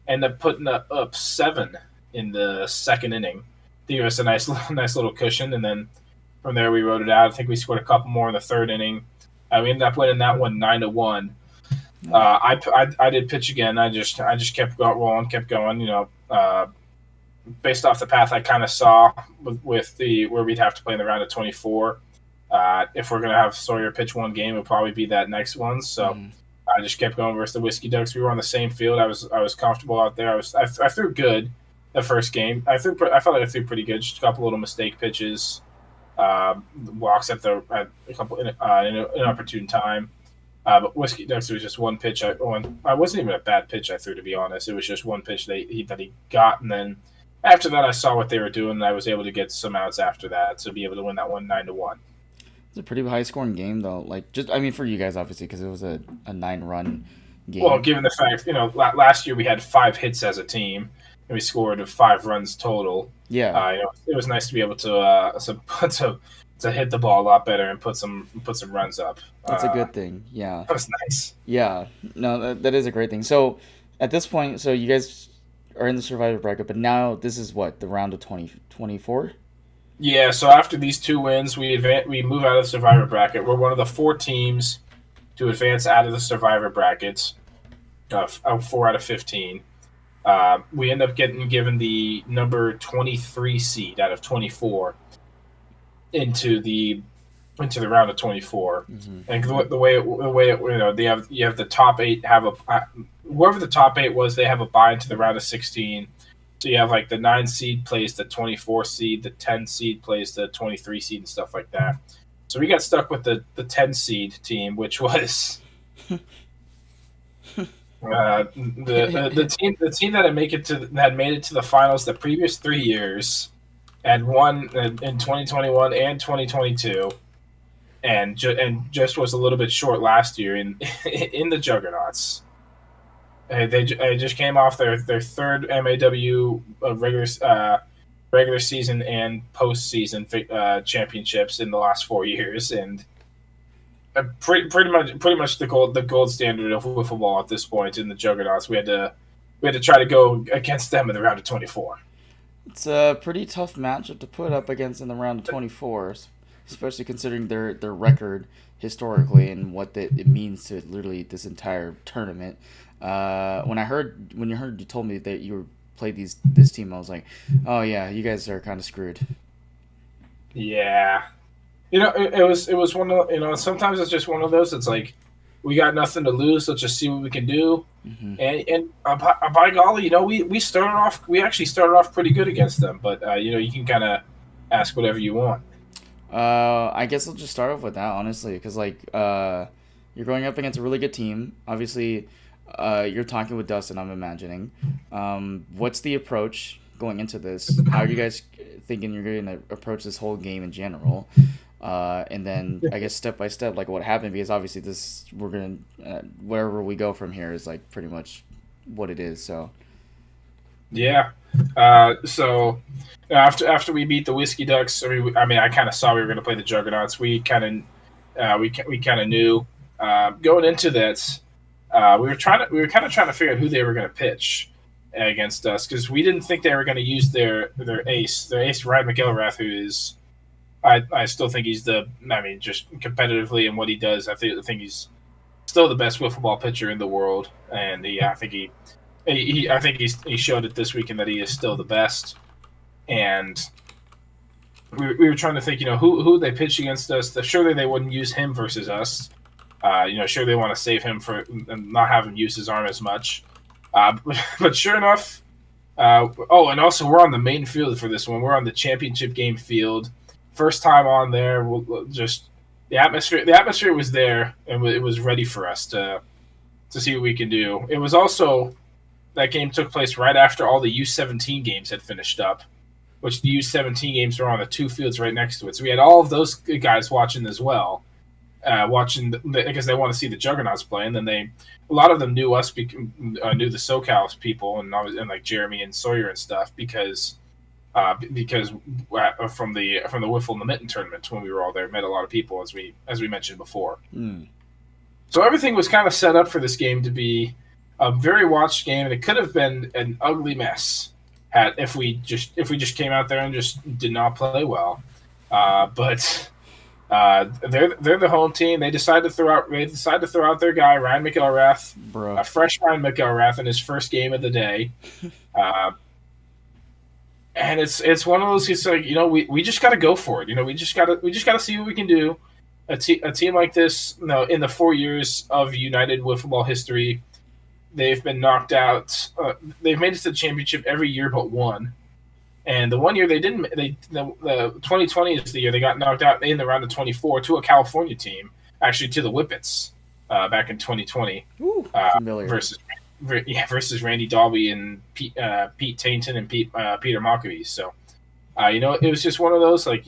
Ended up putting up 7 in the second inning to give us a nice little cushion. And then from there we rode it out. I think we scored a couple more in the third inning. We ended up winning that one 9-1. I did pitch again. I just kept rolling, kept going. Based off the path I kind of saw with the where we'd have to play in the round of 24. If we're gonna have Sawyer pitch one game, it'll probably be that next one. So I just kept going versus the Whiskey Ducks. We were on the same field. I was comfortable out there. I threw good the first game. I felt like I threw pretty good. Just a couple little mistake pitches, walks at a couple inopportune time. But Whiskey Ducks was just one pitch. I wasn't even a bad pitch I threw, to be honest. It was just one pitch that he got, and then after that I saw what they were doing, and I was able to get some outs after that to be able to win that one 9-1. It's a pretty high scoring game though. Like for you guys obviously because it was a 9-run game. Well, given the fact last year we had 5 hits as a team and we scored 5 runs total. Yeah, it was nice to be able to hit the ball a lot better and put some runs up. That's a good thing. Yeah, that was nice. Yeah, no, that is a great thing. So at this point, so you guys are in the Survivor bracket, but now this is what the round of 2024. Yeah, so after these 2 wins, we move out of the Survivor bracket. We're one of the 4 teams to advance out of the Survivor brackets, 4 out of 15. We end up getting given the number 23 seed out of 24 into the round of 24. Mm-hmm. And the way you have the top 8 have whoever the top 8 was, they have a bye into the round of 16. So you have like the 9 seed plays the 24 seed, the 10 seed plays the 23 seed and stuff like that. So we got stuck with the 10 seed team, which was the team that had made it to the finals the previous 3 years, and won in 2021 and 2022, and just was a little bit short last year in the Juggernauts. They just came off their third MAW regular season and postseason championships in the last 4 years, and pretty much the gold standard of wiffle ball at this point in the Juggernauts. We had to try to go against them in the round of 24. It's a pretty tough matchup to put up against in the round of 24, especially considering their record historically and what it means to literally this entire tournament. When you told me that you played this team, I was like, oh yeah, you guys are kind of screwed. Yeah, it was one of sometimes it's just one of those. It's like we got nothing to lose. Let's just see what we can do. Mm-hmm. And by golly, we actually started off pretty good against them. But you can kind of ask whatever you want. I guess I'll just start off with that honestly, because you're going up against a really good team. Obviously. You're talking with Dustin, I'm imagining. What's the approach going into this? How are you guys thinking you're going to approach this whole game in general? And then I guess step by step, like what happened, because obviously we're going to, wherever we go from here is like pretty much what it is. So. Yeah. So after we beat the Whiskey Ducks, I kind of saw we were going to play the Juggernauts. We kind of knew going into this. We were kind of trying to figure out who they were going to pitch against us, because we didn't think they were going to use their ace Ryan McElrath, who is I still think he's just competitively and what he does, I think he's still the best wiffle ball pitcher in the world, and I think he showed it this weekend that he is still the best. And we were trying to think, who they pitch against us. Surely they wouldn't use him versus us. Sure they want to save him and not have him use his arm as much. But sure enough, and also we're on the main field for this one. We're on the championship game field. First time on there. The atmosphere was there, and it was ready for us to see what we can do. It was also, that game took place right after all the U17 games had finished up, which the U17 games were on the 2 fields right next to it. So we had all of those guys watching as well. watching because they want to see the Juggernauts play, and then a lot of them knew us, knew the SoCal people, and like Jeremy and Sawyer and stuff because from the Wiffle and the Mitten tournament when we were all there, met a lot of people as we mentioned before. So everything was kind of set up for this game to be a very watched game, and it could have been an ugly mess if we just came out there and just did not play well. But they're the home team. They decided to throw out their guy Ryan McElrath, a fresh Ryan McElrath in his first game of the day. And it's one of those. It's like, we just got to go for it. We just got to see what we can do. A team like this, in the 4 years of United Wiffle history, they've been knocked out. They've made it to the championship every year but one. And the one year they didn't, the 2020 is the year they got knocked out in the round of 24 to a California team, actually to the Whippets, back in 2020. Ooh, familiar. Versus Randy Dalby and Pete Tainton and Peter Makavi. So, it was just one of those, like,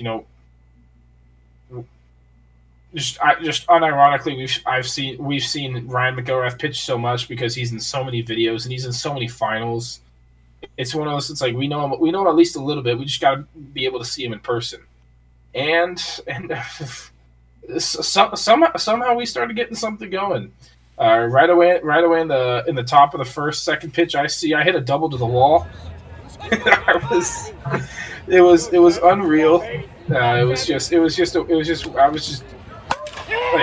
just unironically, we've seen Ryan McElrath pitch so much because he's in so many videos and he's in so many finals. It's one of those. It's like we know him at least a little bit. We just got to be able to see him in person, and somehow we started getting something going. Right away in the top of the second pitch, I hit a double to the wall. It was unreal. I was just like,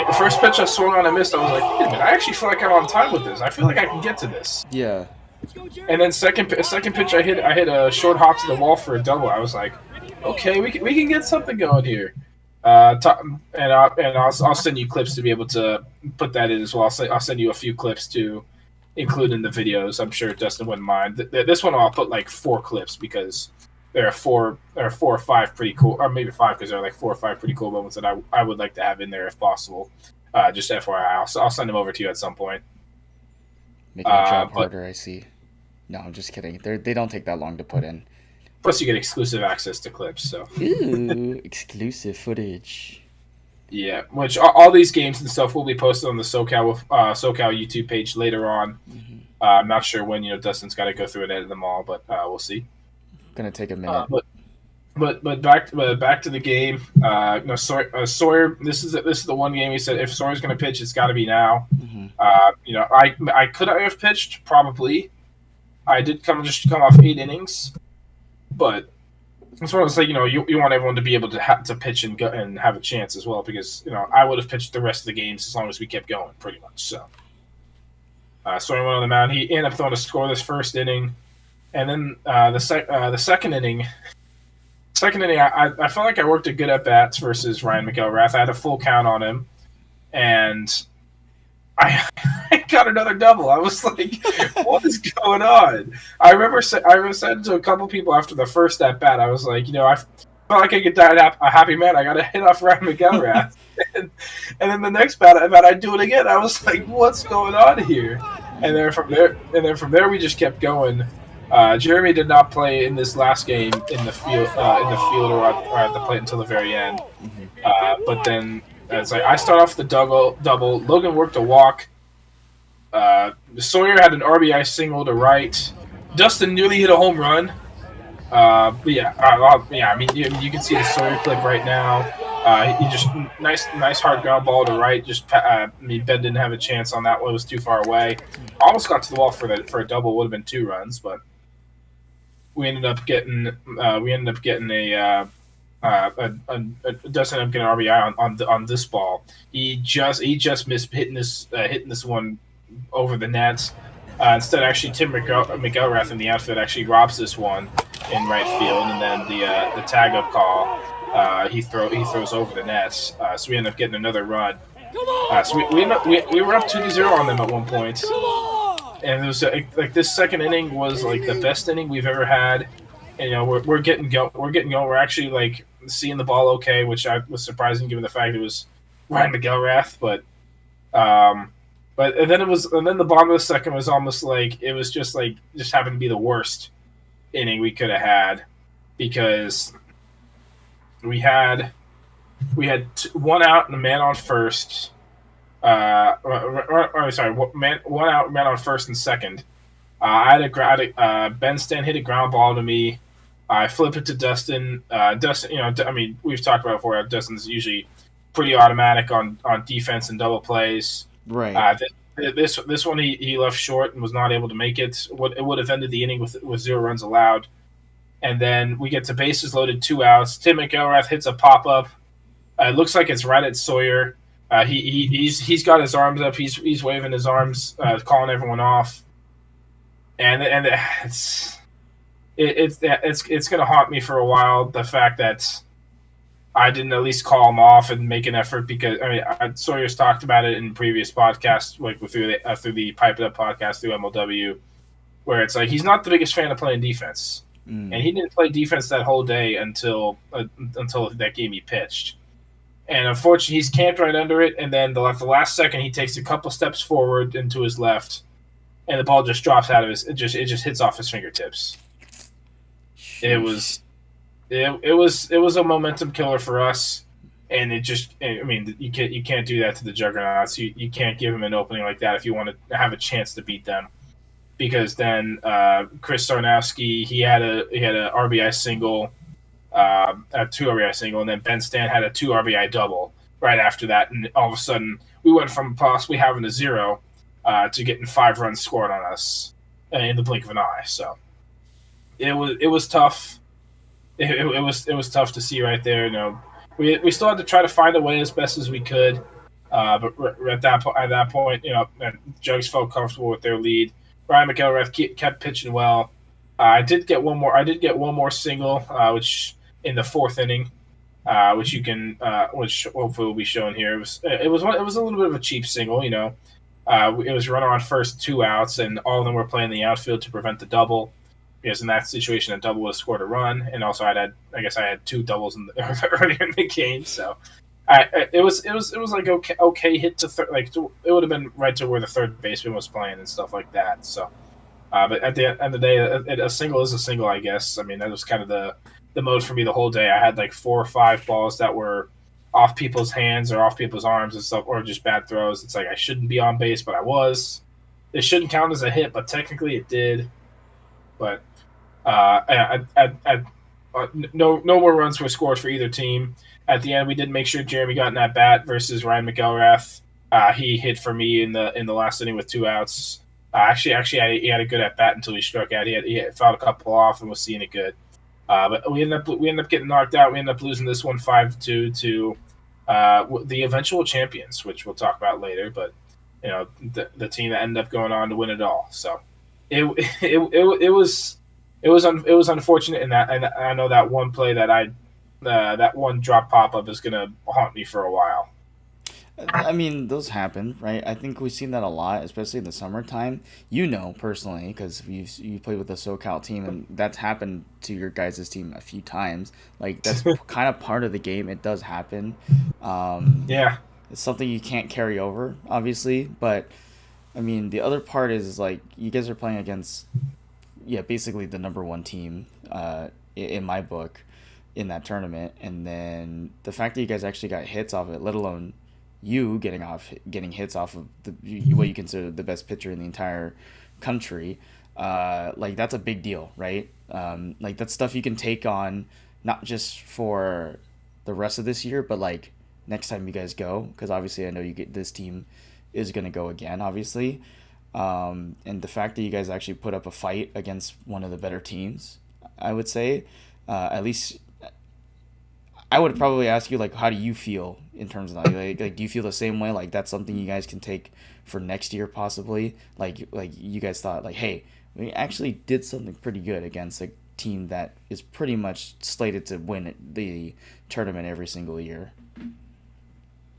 the first pitch I swung on and missed. I was like, wait a minute, I actually feel like I'm on time with this. I feel like I can get to this. Yeah. And then second pitch, I hit a short hop to the wall for a double. I was like, okay, we can get something going here. And I'll send you clips to be able to put that in as well. I'll send you a few clips to include in the videos. I'm sure Dustin wouldn't mind. This one I'll put like 4 clips because there are 4 or 5 pretty cool, or maybe 5 because there are like 4 or 5 pretty cool moments that I would like to have in there if possible. Just FYI, I'll send them over to you at some point. Making a job harder, I see. No, I'm just kidding. They don't take that long to put in. Plus, you get exclusive access to clips. So ooh, exclusive footage. Yeah, which all these games and stuff will be posted on the SoCal YouTube page later on. Mm-hmm. I'm not sure when. Dustin's got to go through and edit them all, but we'll see. Gonna take a minute. But back to the game. Sawyer. This is the one game he said if Sawyer's gonna pitch, it's got to be now. Mm-hmm. I could have pitched probably. I did come off 8 innings, but it's one of those, like, you want everyone to be able to pitch and go and have a chance as well, because I would have pitched the rest of the games as long as we kept going, pretty much. So, Sawyer went on the mound. He ended up throwing a scoreless first inning, and then the second inning. I felt like I worked a good at bats versus Ryan McElrath. I had a full count on him, and I got another double. I was like, what is going on? I remember saying to a couple people after the first at bat, I was like, I felt like I could die a happy man. I got to hit off Ryan McElrath. and then the next bat I do it again. I was like, what's going on here? And then from there we just kept going. Jeremy did not play in this last game in the field or at the plate until the very end. But then it's like I start off the double. Logan worked a walk. Sawyer had an RBI single to right. Dustin nearly hit a home run. I mean, you can see the Sawyer clip right now. He just nice hard ground ball to right. Ben didn't have a chance on that one; it was too far away. Almost got to the wall for a double. Would have been 2 runs, but we ended up getting a Dustin ended up getting an RBI on this ball. He just missed hitting this one over the net. Instead, actually, Tim McElrath in the outfield actually robs this one in right field, and then the tag up call he throws over the net. So we end up getting another run. So we were up 2-0 on them at one point, and it was like this second inning was like the best inning we've ever had. And, we're getting going. We're actually like seeing the ball okay, which was surprising given the fact it was Ryan McElrath. But then the bottom of the second was almost like it was just happened to be the worst inning we could have had, because we had one out and a man on first. One out, man on first and second. Ben Stan hit a ground ball to me. I flip it to Dustin. Dustin, we've talked about before. Dustin's usually pretty automatic on defense and double plays. Right. This one he left short and was not able to make it. It would have ended the inning with 0 runs allowed. And then we get to bases loaded, 2 outs. Tim McElrath hits a pop up. It looks like it's right at Sawyer. He's got his arms up. He's waving his arms, calling everyone off. And it's gonna haunt me for a while. The fact that I didn't at least call him off and make an effort, because Sawyer's talked about it in previous podcasts, like through the Pipe It Up podcast through MLW, where it's like he's not the biggest fan of playing defense, and he didn't play defense that whole day until that game he pitched. And unfortunately, he's camped right under it, and then the last second, he takes a couple steps forward into his left, and the ball just drops out of his. It just hits off his fingertips. Sheesh. It was a momentum killer for us, and you can't do that to the Juggernauts. You can't give them an opening like that if you want to have a chance to beat them, because then Chris Sarnowski he had a RBI single. A 2 RBI single, and then Ben Stan had a 2 RBI double right after that, and all of a sudden we went from possibly having a 0 to getting 5 runs scored on us in the blink of an eye. So it was tough. It was tough to see right there. We still had to try to find a way as best as we could, but at that point, Jugs felt comfortable with their lead. Ryan McElrath kept pitching well. I did get one more single, which in the 4th inning, which hopefully will be shown here. It was a little bit of a cheap single, It was runner on first, 2 outs, and all of them were playing the outfield to prevent the double, because in that situation, a double would have scored a run, and also I had 2 doubles earlier in the game, so it was like okay hit to third, like it would have been right to where the third baseman was playing and stuff like that, so. But at the end of the day, a single is a single, I guess. I mean, that was kind of the mode for me the whole day. I had like 4 or 5 balls that were off people's hands or off people's arms and stuff, or just bad throws. It's like I shouldn't be on base, but I was. It shouldn't count as a hit, but technically it did. But no more runs were scored for either team. At the end, we did make sure Jeremy got in that bat versus Ryan McElrath. He hit for me in the last inning with 2 outs. Actually, he had a good at bat until he struck out. He had fouled a couple off and was seeing it good. But we ended up getting knocked out. We ended up losing this one 5-2 to the eventual champions, which we'll talk about later. But the team that ended up going on to win it all. So it was unfortunate in that, and I know that one play that one drop pop up is gonna haunt me for a while. I mean, those happen, right? I think we've seen that a lot, especially in the summertime. Personally, because you played with the SoCal team, and that's happened to your guys' team a few times. Like, that's kind of part of the game. It does happen. Yeah. It's something you can't carry over, obviously. But, I mean, the other part is, like, you guys are playing against, basically the number 1 team in my book in that tournament. And then the fact that you guys actually got hits off it, let alone you getting hits off of what you consider the best pitcher in the entire country, like that's a big deal, right? Like that's stuff you can take on, not just for the rest of this year, but like next time you guys go, because obviously I know this team is going to go again, obviously, and the fact that you guys actually put up a fight against one of the better teams, I would say, at least. I would probably ask you, like, how do you feel in terms of that? Like, do you feel the same way? Like, that's something you guys can take for next year, possibly? Like you guys thought, like, hey, we actually did something pretty good against a team that is pretty much slated to win the tournament every single year.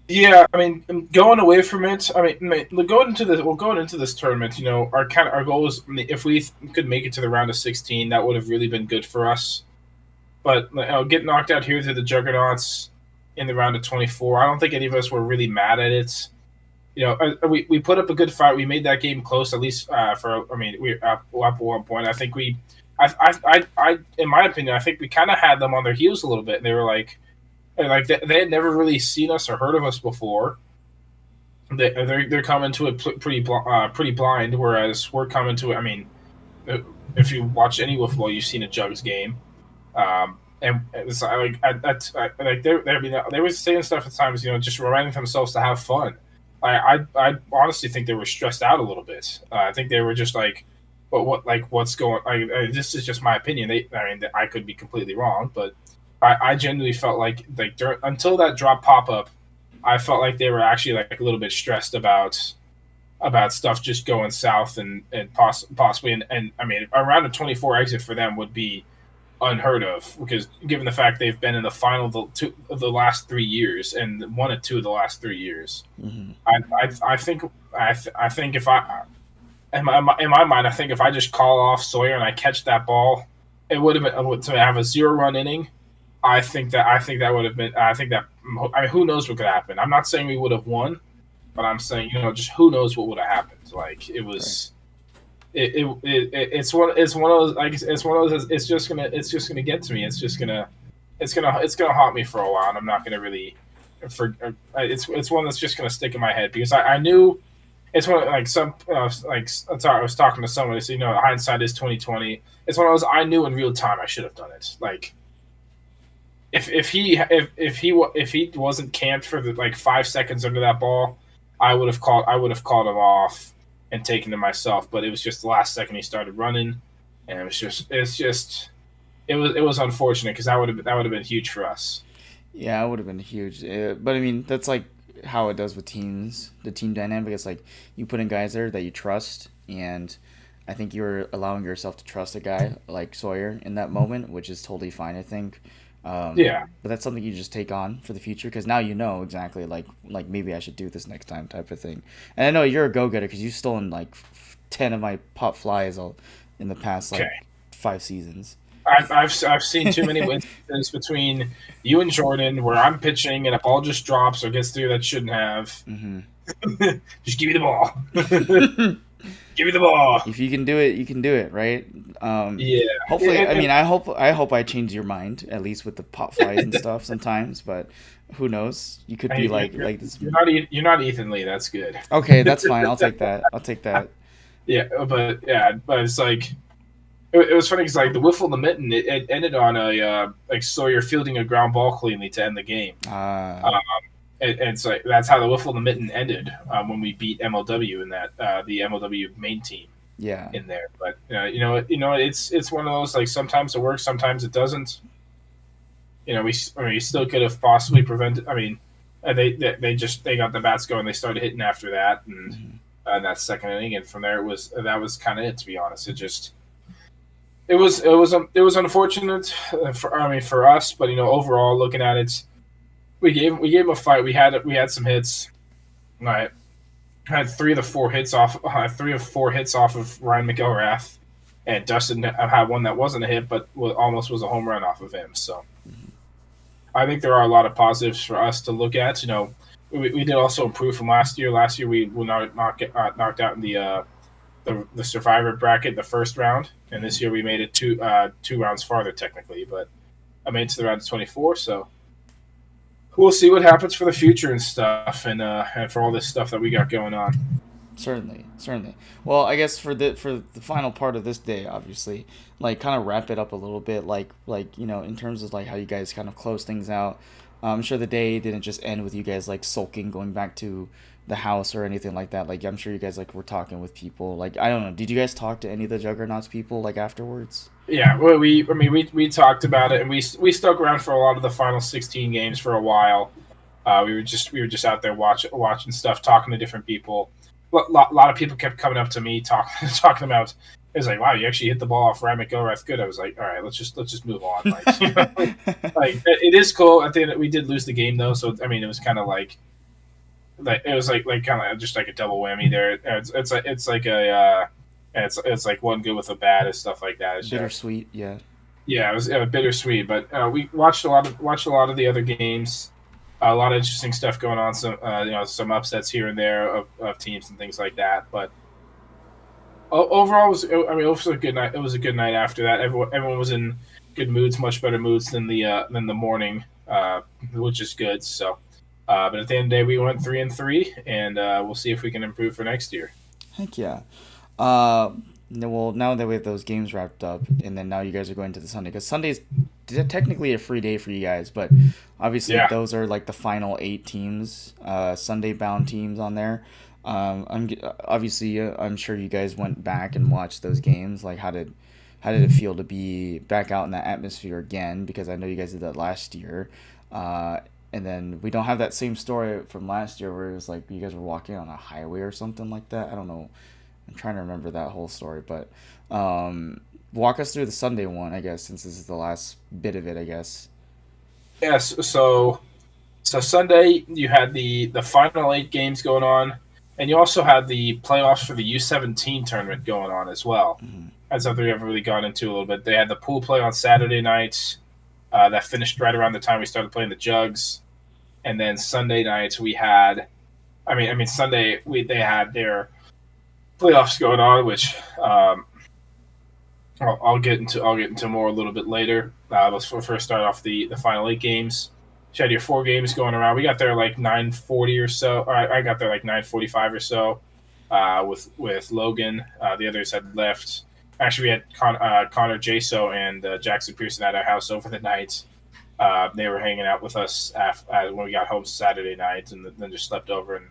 Yeah, I mean, going away from it, going into this tournament, our goal was, if we could make it to the round of 16, that would have really been good for us. But get knocked out here to the Juggernauts in the round of 24. I don't think any of us were really mad at it. We put up a good fight. We made that game close, at least we were up at one point. I think in my opinion, I think we kind of had them on their heels a little bit. And they were like, and like they had never really seen us or heard of us before. They're coming to it pretty blind, whereas we're coming to it. I mean, if you watch any wiffle ball, you've seen a Jugs game. And it's like like they were saying stuff at times, just reminding themselves to have fun. I honestly think they were stressed out a little bit. I think they were just like, what's going? This is just my opinion. I could be completely wrong, but I genuinely felt like until that drop pop up, I felt like they were actually like a little bit stressed about stuff just going south and possibly and I mean around a 24 exit for them would be unheard of, because given the fact they've been in the final of the last 3 years and won it 2 of the last 3 years. Mm-hmm. I think if I in my mind, I think if I just call off Sawyer and I catch that ball, it would have been to have a 0-run inning. I think that would have been. I mean, who knows what could happen? I'm not saying we would have won, but I'm saying just who knows what would have happened. Like it was. Right. It's one of those, like it's one of those, it's just gonna get to me. It's gonna haunt me for a while, and I'm not gonna really it's one that's just gonna stick in my head, because I knew it's one like some like I was talking to someone. They said, hindsight is 20/20. It's one of those, I knew in real time I should have done it. Like if he wasn't camped for the 5 seconds under that ball, I would have called him off and taken to myself, but it was just the last second he started running, and it was unfortunate, because that would have been huge for us. Yeah, it would have been huge. But I mean, that's like how it does with teams. The team dynamic is like you put in guys there that you trust, and I think you're allowing yourself to trust a guy like Sawyer in that moment, which is totally fine, I think. Yeah, but that's something you just take on for the future, because now you know exactly like maybe I should do this next time type of thing. And I know you're a go-getter because you've stolen 10 of my pop flies in the past 5 seasons. I've seen too many instances between you and Jordan where I'm pitching and a ball just drops or gets through that shouldn't have. Mm-hmm. Just give me the ball. Give me the ball. If you can do it, you can do it, right? Yeah. Hopefully, I hope I change your mind, at least with the pop flies and stuff sometimes. But who knows? You could be like this. You're not Ethan Lee. That's good. Okay, that's fine. I'll take that. Yeah, but it's like it was funny because the wiffle in the mitten, it ended on a Sawyer fielding a ground ball cleanly to end the game. It's like that's how the wiffle in the mitten ended when we beat MLW in that the MLW main team. Yeah. In there, but it's one of those, sometimes it works, sometimes it doesn't. We still could have possibly prevented. I mean, they got the bats going. They started hitting after that, and that second inning, and from there that was kind of it. To be honest, it was unfortunate for us, but overall looking at it. We gave him a fight. We had some hits. I had 3 of 4 hits off of Ryan McElrath, and Dustin had one that wasn't a hit, but almost was a home run off of him. So I think there are a lot of positives for us to look at. We did also improve from last year. Last year we get knocked out in the survivor bracket the first round, and this year we made it 2 rounds farther technically, but I made it to the round of 24. So. We'll see what happens for the future and stuff, and for all this stuff that we got going on. Certainly. Well, I guess for the final part of this day, obviously, kind of wrap it up a little bit, in terms of how you guys kind of close things out. I'm sure the day didn't just end with you guys sulking, going back to the house or anything like that. I'm sure you guys were talking with people. I don't know. Did you guys talk to any of the Juggernauts people afterwards? Yeah, well, we talked about it, and we stuck around for a lot of the final 16 games for a while. We were just out there watching stuff, talking to different people. A lot of people kept coming up to me talking about. It was wow, you actually hit the ball off Ryan McElrath. Good. I was like, all right, let's just move on. It is cool. At the end, we did lose the game though, so I mean, it was kind of it was kind of just a double whammy there. It's like one good with a bad and stuff like that. It's bittersweet, yeah. Yeah, it was bittersweet, but we watched a lot of the other games. A lot of interesting stuff going on. Some upsets here and there of teams and things like that. But overall, it was a good night. It was a good night after that. Everyone was in good moods, much better moods than the morning which is good. So, but at the end of the day, we went 3-3, and we'll see if we can improve for next year. Heck yeah. Well, now that we have those games wrapped up, and then now you guys are going to the Sunday, because Sunday's technically a free day for you guys, but obviously those are like the final 8 teams, Sunday-bound teams on there. I'm sure you guys went back and watched those games. Like, how did it feel to be back out in that atmosphere again? Because I know you guys did that last year. And then we don't have that same story from last year where it was like you guys were walking on a highway or something like that. I don't know. I'm trying to remember that whole story, but walk us through the Sunday one, I guess, since this is the last bit of it, I guess. Yes. So Sunday you had the final 8 games going on, and you also had the playoffs for the U17 tournament going on as well. Mm-hmm. That's something we haven't really gone into a little bit. They had the pool play on Saturday nights. That finished right around the time we started playing the Jugs. And then Sunday nights we had, Sunday they had their playoffs going on, which I'll get into more a little bit later. Let's first start off the final 8 games. You had your 4 games going around. We got there like 9:40 or so. Or I got there like 9:45 or so. With Logan, the others had left. Actually, we had Connor Jaso and Jackson Pearson at our house over the night. They were hanging out with us when we got home Saturday night, and then just slept over. And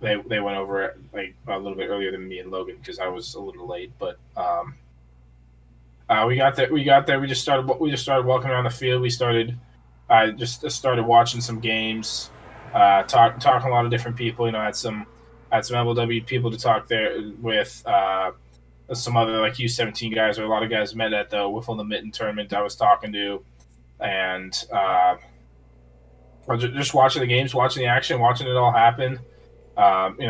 they went over like a little bit earlier than me and Logan because I was a little late. But we got there. We just started walking around the field. I just started watching some games, talking to a lot of different people. You know, had some MLW people to talk there with. Some other like U17 guys, or a lot of guys met at the Wiffle in the Mitten tournament I was talking to, and just watching the games, watching the action, watching it all happen.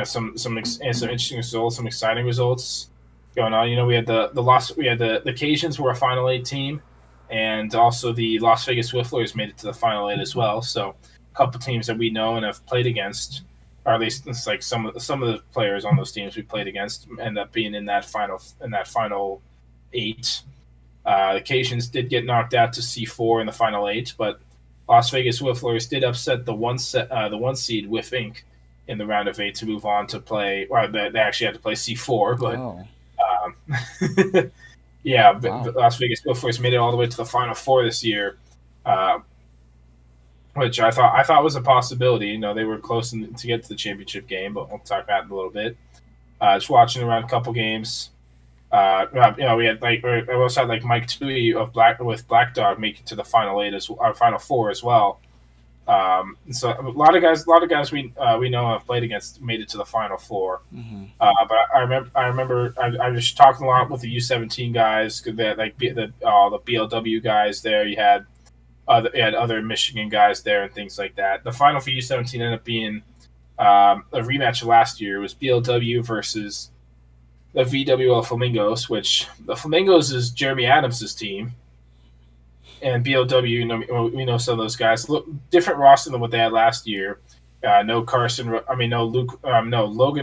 Some interesting results, some exciting results going on. You know, we had the Cajuns were a Final 8 team, and also the Las Vegas Wifflers made it to the Final 8 as well. So a couple teams that we know and have played against. Or at least it's like some of the players on those teams we played against end up being in that final 8. The Cajuns did get knocked out to C4 in the final 8, but Las Vegas Wifflers did upset the one seed Wiff Inc. in the round of 8 to move on to play. Well, they actually had to play C4, but wow. Las Vegas Wifflers made it all the way to the final 4 this year. Which I thought was a possibility. You know, they were close to get to the championship game, but we'll talk about it in a little bit. Just watching around a couple games. We had I also had like Mike Tui of Black Dog make it to the final 8 final 4 as well. So a lot of guys we know have played against made it to the final 4. Mm-hmm. But I remember I was talking a lot with the U17 guys, like the BLW guys there. You had other Michigan guys there and things like that. The final for U17 ended up being a rematch of last year. It was BLW versus the VWL Flamingos, which the Flamingos is Jeremy Adams' team. And BLW, we know some of those guys. Different roster than what they had last year. No Logan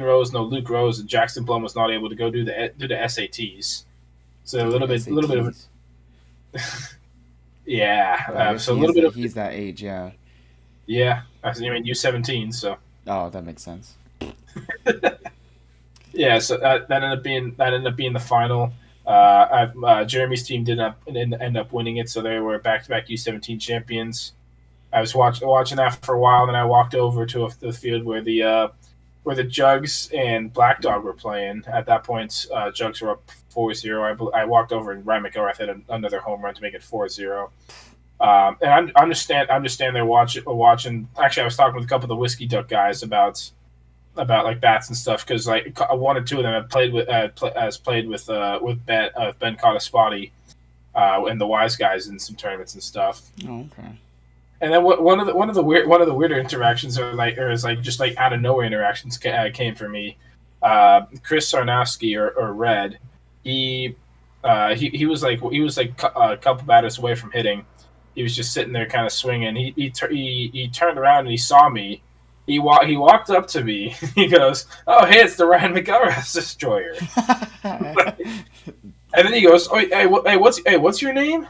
Rose, no Luke Rose, and Jackson Blum was not able to go do the SATs. So a little bit of yeah. So a little bit of he's that age, yeah. Yeah, I mean U17, so. Oh, that makes sense. Yeah, so that ended up being the final. Jeremy's team did not end up winning it, so they were back-to-back U17 champions. I was watching that for a while, and then I walked over to the field where the Jugs and Black Dog were playing. At that point, Jugs were up 4-0. I walked over, and Ryan McElrath had another home run to make it 4-0. And I'm just standing there watching. Actually, I was talking with a couple of the Whiskey Duck guys about like bats and stuff, because like 1 or 2 of them have played with Ben Cottaspotty and the Wise Guys in some tournaments and stuff. Oh, okay. And then one of the weirder interactions is just out of nowhere interactions came for me. Chris Sarnowski or Red, he was a couple batters away from hitting. He was just sitting there kind of swinging. He turned around and he saw me. He walked up to me. He goes, "Oh, hey, it's the Ryan McElrath Destroyer." And then he goes, "Oh, hey, what's your name?"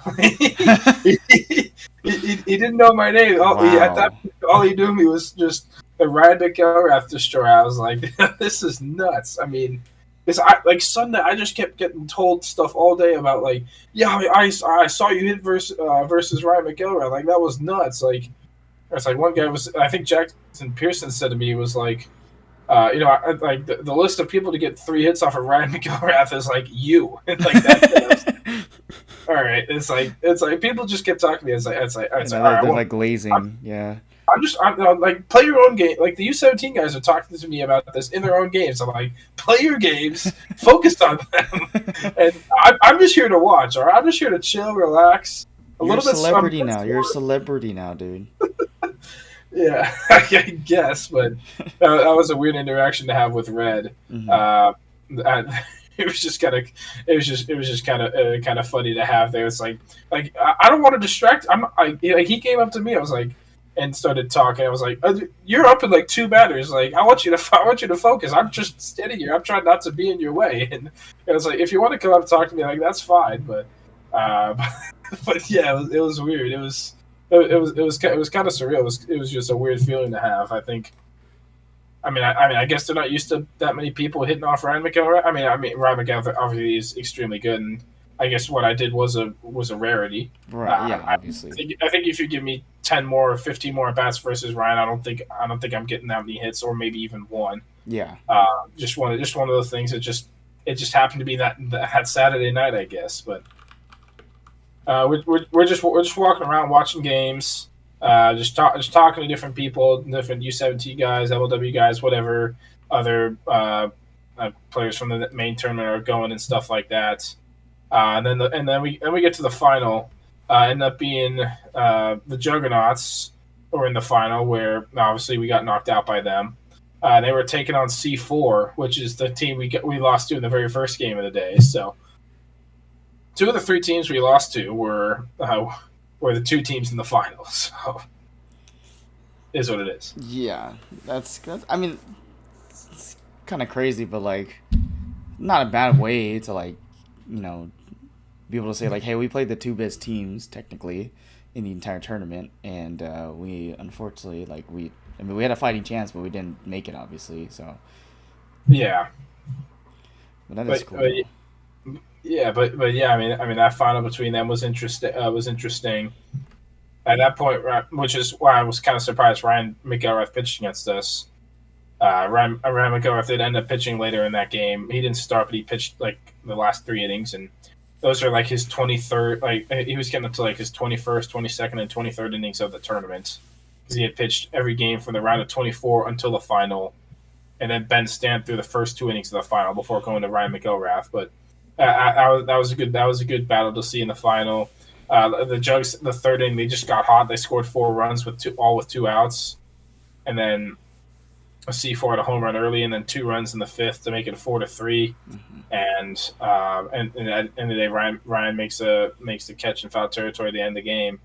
he didn't know my name. At that point, all he knew me was just the Ryan McElrath destroyer. I was like, this is nuts. I mean, like Sunday, I just kept getting told stuff all day about like, yeah, I saw you hit versus Ryan McElrath. Like that was nuts. Like it's like one guy was, I think Jackson Pearson said to me was like, like the list of people to get 3 hits off of Ryan McElrath is like you. And like that's all right. It's like people just kept talking to me. It's like all right, they're like glazing. Yeah. I'm like, play your own game. Like the U17 guys are talking to me about this in their own games. I'm like, play your games, focus on them, and I'm just here to watch. Or I'm just here to chill, relax. You're a celebrity now. You're a celebrity now, dude. Yeah, I guess, but that was a weird interaction to have with Red. Mm-hmm. It was just kind of funny to have there. It's like I don't want to distract. He came up to me. I was like, and started talking. I was like, "You're up in like 2 batters. Like I want you to focus. I'm just standing here. I'm trying not to be in your way." And I was like, "If you want to come up and talk to me, like that's fine." But yeah, it was weird. It was kind of surreal. It was just a weird feeling to have. I think. I guess they're not used to that many people hitting off Ryan McElrath. I mean, Ryan McElrath obviously is extremely good, and I guess what I did was a rarity. Right. Yeah. Obviously. I think if you give me 10 more or 15 more at bats versus Ryan, I don't think I'm getting that many hits, or maybe even one. Yeah. Just one of those things. It just happened to be that Saturday night, I guess. But we're just walking around watching games. Just talking to different people, different U17 guys, MLW guys, whatever other players from the main tournament are going and stuff like that. And then we get to the final. End up being the Juggernauts were in the final, where obviously we got knocked out by them. They were taking on C4, which is the team we lost to in the very first game of the day. So 2 of the 3 teams we lost to were the 2 teams in the finals. So is what it is. Yeah, that's I mean, it's kind of crazy, but like, not a bad way to like, be able to say like, hey, we played the 2 best teams technically in the entire tournament, and we unfortunately we had a fighting chance, but we didn't make it, obviously. So yeah, but that is cool. But yeah, I mean that final between them was interesting. At that point, which is why I was kind of surprised Ryan McElrath pitched against us. Ryan McElrath did end up pitching later in that game. He didn't start, but he pitched like the last 3 innings, and those are like his 23rd. Like he was getting up to like his 21st, 22nd, and 23rd innings of the tournament, because he had pitched every game from the round of 24 until the final, and then Ben Stant through the first 2 innings of the final before going to Ryan McElrath. But that was a good battle to see in the final. The Jugs, the 3rd inning, they just got hot. They scored 4 runs with 2 outs, and then a C4 had a home run early, and then 2 runs in the 5th to make it 4-3. Mm-hmm. And at the end of the day, Ryan makes the catch in foul territory at the end of the game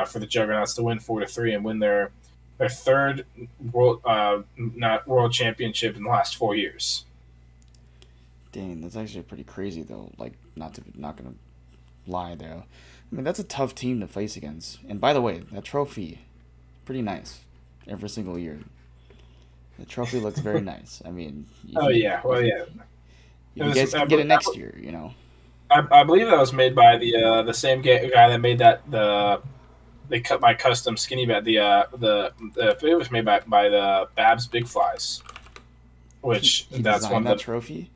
for the Juggernauts to win 4-3 and win their 3rd world championship in the last 4 years. Dang, that's actually pretty crazy though. Like, not gonna lie though. I mean, that's a tough team to face against. And by the way, that trophy, pretty nice every single year. The trophy looks very nice. I mean, yeah. You guys can get it next year, I believe that was made by the same guy that made that they cut my custom skinny bat. It was made by the Babs Big Flies, which he that's one of that trophy.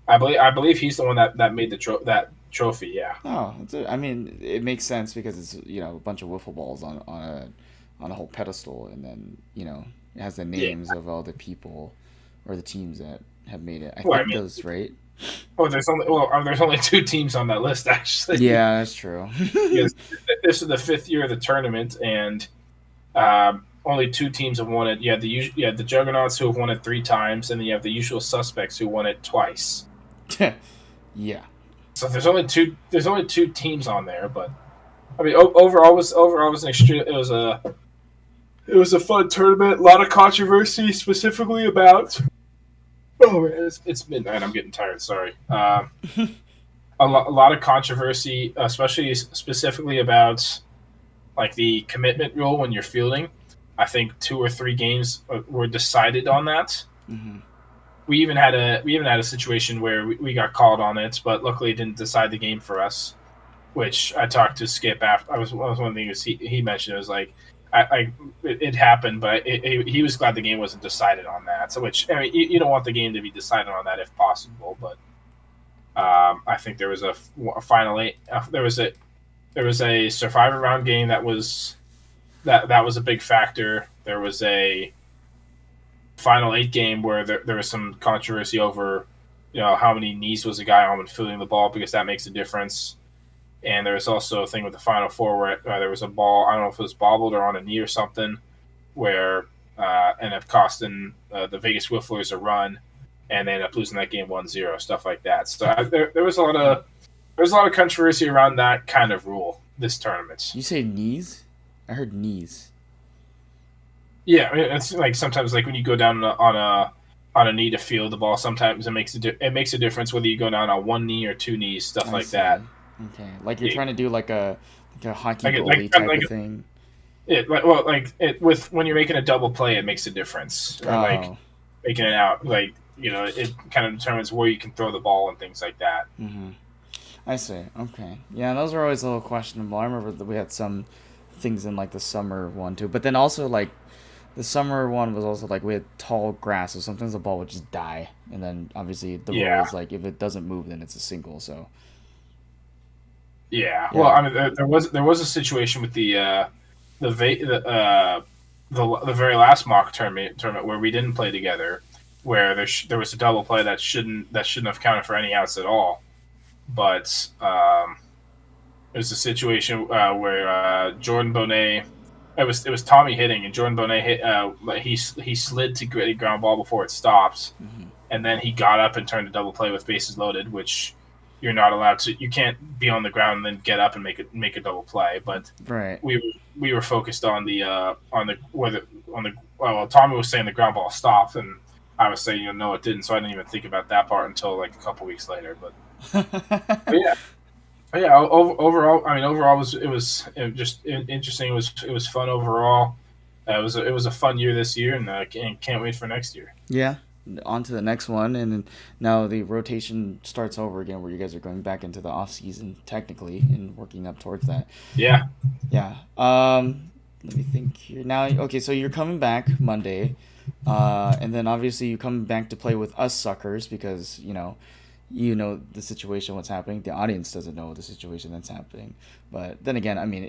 I believe he's the one that made that trophy. Yeah. Oh, I mean, it makes sense because it's a bunch of wiffle balls on a whole pedestal, and then it has the names of all the people or the teams that have made it. I think those, right? Oh, there's only 2 teams on that list, actually. Yeah, that's true. Because this is the 5th year of the tournament, and only 2 teams have won it. You have the Juggernauts, who have won it 3 times, and then you have the Usual Suspects, who won it twice. Yeah. So there's only 2 teams on there, but I mean, overall was an extreme. It was a fun tournament. A lot of controversy, specifically about. Oh man, it's midnight. I'm getting tired. Sorry. A lot of controversy, specifically about like the commitment rule when you're fielding. I think 2 or 3 games were decided on that. Mm-hmm. We even had a situation where we got called on it, but luckily it didn't decide the game for us. Which I talked to Skip after. I was one of the things he mentioned. It was like it happened, but he was glad the game wasn't decided on that. So which I mean, you don't want the game to be decided on that if possible, but I think there was a final 8. There was a survivor round game that was a big factor. There was a final 8 game where there was some controversy over, how many knees was a guy on when fielding the ball, because that makes a difference. And there was also a thing with the Final 4 where there was a ball, I don't know if it was bobbled or on a knee or something, where ended up costing the Vegas Whifflers a run, and they ended up losing that game 1-0, stuff like that. So there was a lot of controversy around that kind of rule this tournament. You say knees? I heard knees. Yeah, I mean, it's like sometimes like when you go down on a knee to field the ball, sometimes it makes a difference whether you go down on 1 knee or 2 knees, stuff like that. Okay, like you're trying to do like a hockey Like goalie type of thing. When you're making a double play, it makes a difference. Or like making it out, like it kind of determines where you can throw the ball and things like that. Mm-hmm. I see. Okay, yeah, those are always a little questionable. I remember that we had some things in like the summer one too, but then also like the summer one was also like we had tall grass, so sometimes the ball would just die, and then obviously the rule is like if it doesn't move, then it's a single. So. Yeah. Well, I mean, there was a situation with the very last mock tournament where we didn't play together, where there was a double play that shouldn't have counted for any outs at all, but it was a situation where Jordan Bonet. It was Tommy hitting, and Jordan Bonet hit. He slid to get a ground ball before it stopped, and then he got up and turned a double play with bases loaded, which you're not allowed to. You can't be on the ground and then get up and make a double play. But right, we were focused on well, Tommy was saying the ground ball stopped, and I was saying no, it didn't. So I didn't even think about that part until like a couple weeks later. But yeah. Yeah, overall, I mean, it was just interesting. It was fun overall. It was a fun year this year, and can't wait for next year. Yeah, on to the next one, and now the rotation starts over again, where you guys are going back into the off season technically and working up towards that. Yeah. Let me think here. Now, okay, so you're coming back Monday, and then obviously you come back to play with us suckers because you know the situation, what's happening. The audience doesn't know the situation that's happening. But then again, I mean,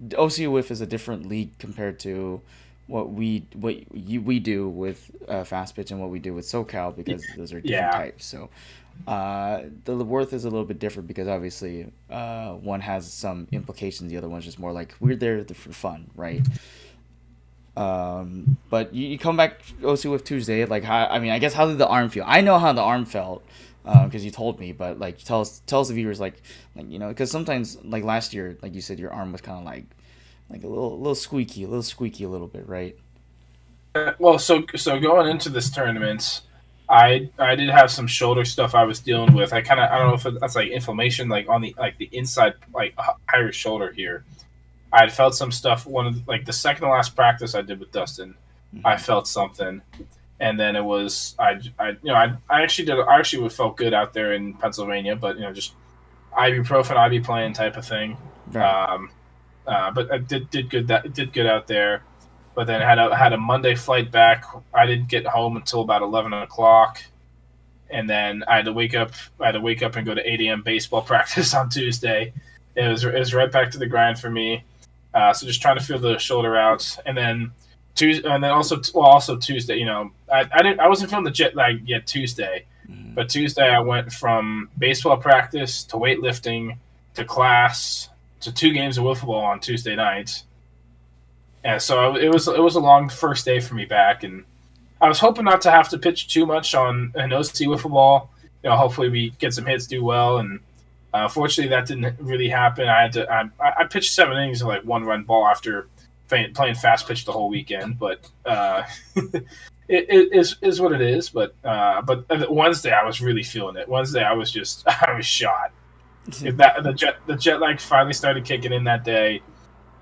UWiffs is a different league compared to what we do with Fast Pitch and what we do with SoCal, because those are different types. So the worth is a little bit different because obviously one has some implications. The other one's just more like we're there for fun, right? But you come back OCWiff Tuesday. Like, I guess how did the arm feel? I know how the arm felt. Because you told me, but like tell us the viewers, like because sometimes like last year, like you said, your arm was kind of like a little squeaky a little bit, right? Well, so going into this tournament, I did have some shoulder stuff I was dealing with. I don't know if that's like inflammation, like on the inside, like higher shoulder here. I had felt some stuff. The second to last practice I did with Dustin, I felt something. And then it was I actually felt good out there in Pennsylvania, but just ibuprofen, playing type of thing. Right. But I did good out there. But then had a Monday flight back. I didn't get home until about 11 o'clock, and then I had to wake up and go to 8 a.m. baseball practice on Tuesday. It was right back to the grind for me. So just trying to feel the shoulder out, and then. Tuesday, and then also Tuesday. I wasn't feeling the jet lag yet Tuesday, but Tuesday I went from baseball practice to weightlifting to class to 2 games of wiffle ball on Tuesday night, and so it was a long first day for me back, and I was hoping not to have to pitch too much on an OC wiffle ball. Hopefully we get some hits, do well, and fortunately that didn't really happen. I pitched 7 innings of like 1-run ball after playing fast pitch the whole weekend, but it is what it is. But Wednesday I was really feeling it. Wednesday I was shot. The jet lag finally started kicking in that day,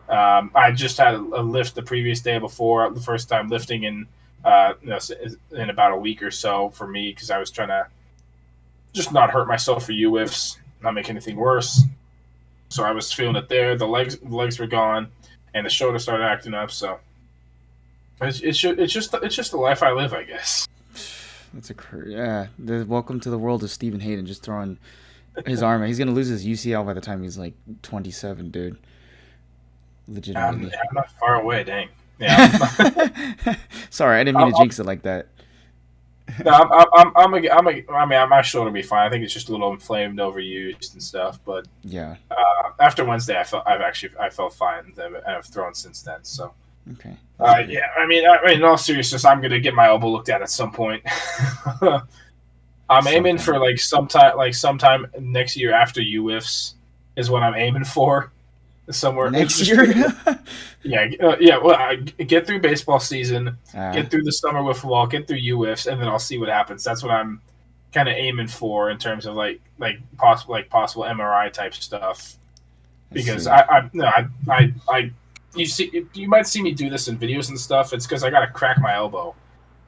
I just had a lift the previous day before, the first time lifting in about a week or so for me, because I was trying to just not hurt myself for UWiffs, not make anything worse. So I was feeling it there. The legs were gone, and the shoulder started acting up. So it's just the life I live, I guess. That's welcome to the world of Stephen Hayden, just throwing his arm. He's gonna lose his UCL by the time he's like 27, dude. Legitimately. I'm not far away. Dang. Yeah. Sorry, I didn't mean to jinx it like that. No, my shoulder will be fine. I think it's just a little inflamed, overused, and stuff. But yeah, after Wednesday, I felt fine. I've thrown since then. So okay. Yeah. I mean, in all seriousness, I'm gonna get my elbow looked at some point. I'm aiming for sometime next year after UWiffs is what I'm aiming for. Somewhere next year. Yeah. Well, I get through baseball season, get through the summer wiffle ball, get through UWiffs, and then I'll see what happens. That's what I'm kind of aiming for in terms of like possible MRI type stuff. Because you might see me do this in videos and stuff. It's because I gotta crack my elbow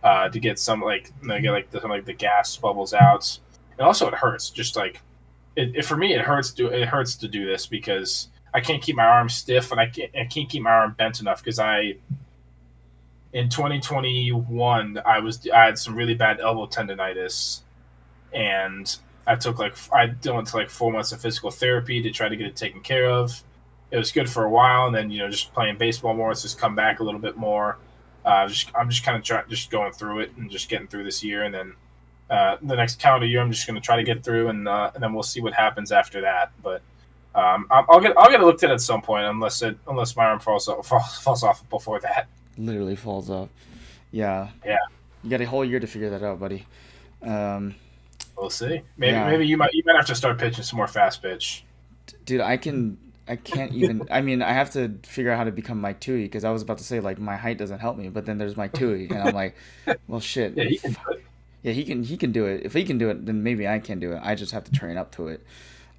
to get some the gas bubbles out, and also it hurts. Just like for me, it hurts to do this because I can't keep my arm stiff, and I can't keep my arm bent enough because in 2021 I had some really bad elbow tendonitis, and I went to 4 months of physical therapy to try to get it taken care of. It was good for a while, and then just playing baseball more, it's just come back a little bit more. I'm just kind of just going through it and just getting through this year, and then the next calendar year I'm just going to try to get through, and then we'll see what happens after that. But I'll get it looked at some point, unless my arm falls off before that. Literally falls off. Yeah. Yeah. You got a whole year to figure that out, buddy. We'll see. Maybe you might have to start pitching some more fast pitch. Dude, I can't even. I mean, I have to figure out how to become Mike Tui, because I was about to say my height doesn't help me, but then there's Mike Tui, and I'm like, well, shit. Yeah, he can do it. Yeah, he can do it. If he can do it, then maybe I can do it. I just have to train up to it.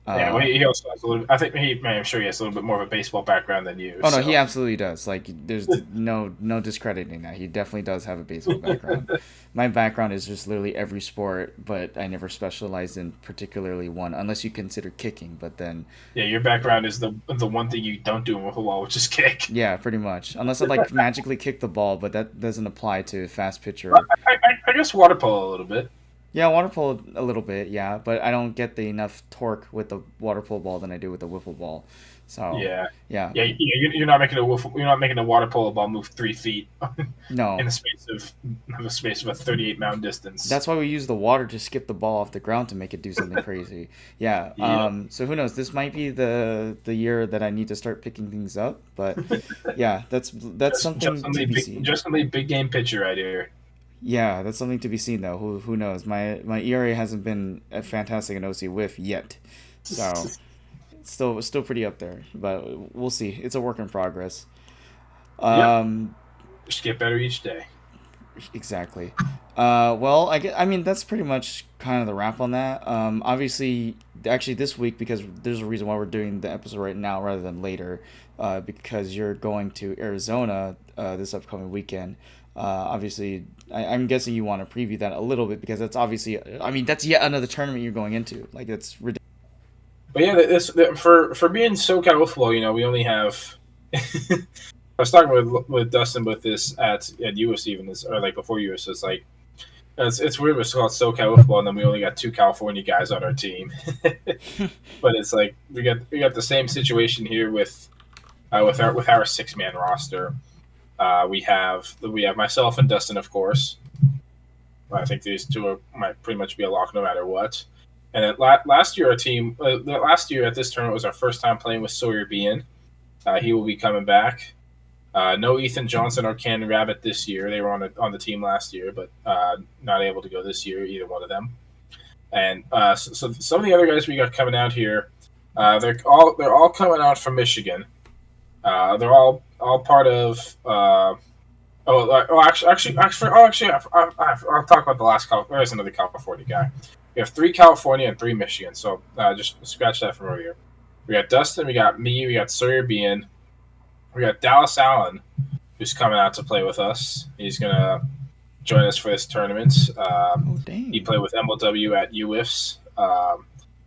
Yeah, he also has a little. I'm sure he has a little bit more of a baseball background than you. Oh no, he absolutely does. There's no discrediting that. He definitely does have a baseball background. My background is just literally every sport, but I never specialized in particularly one, unless you consider kicking. But then, yeah, your background is the one thing you don't do in wiffle ball, which is kick. Yeah, pretty much. Unless I magically kick the ball, but that doesn't apply to fast pitcher. I guess water polo a little bit. Yeah, water polo a little bit, yeah, but I don't get the enough torque with the water polo ball than I do with the wiffle ball. So yeah. You're not making a water polo ball move 3 feet. No, in the space of a 38-mound distance. That's why we use the water to skip the ball off the ground to make it do something crazy. Yeah. So who knows? This might be the year that I need to start picking things up. But yeah, that's something to be seen. Just a big game pitcher right here. Yeah, that's something to be seen, though. Who knows? My ERA hasn't been fantastic in OC Whiff yet, so it's still pretty up there. But we'll see. It's a work in progress. Just get better each day. Exactly. Well, I mean that's pretty much kind of the wrap on that. Obviously, actually this week, because there's a reason why we're doing the episode right now rather than later, because you're going to Arizona this upcoming weekend. Obviously, I'm guessing you want to preview that a little bit, because that's obviously, I mean, that's yet another tournament you're going into. It's ridiculous. But yeah, for being SoCal Wiffle, we only have. I was talking with Dustin with this at UWiffs even, or before UWiffs. It's weird. It's called SoCal Wiffle, and then we only got 2 California guys on our team. But it's we got the same situation here with our 6-man roster. We have myself and Dustin, of course. I think these two might pretty much be a lock no matter what. And then last year, at this tournament was our first time playing with Sawyer Bean. He will be coming back. No Ethan Johnson or Ken Rabbit this year. They were on the team last year, but not able to go this year, either one of them. And so some of the other guys we got coming out here, they're all coming out from Michigan. They're all part of. I'll talk about the last. There's another California guy. We have 3 California and 3 Michigan. So just scratch that from over here. We got Dustin, we got me, we got Sawyer Bean, we got Dallas Allen, who's coming out to play with us. He's gonna join us for this tournament. Dang. He played with MLW at UWiffs. A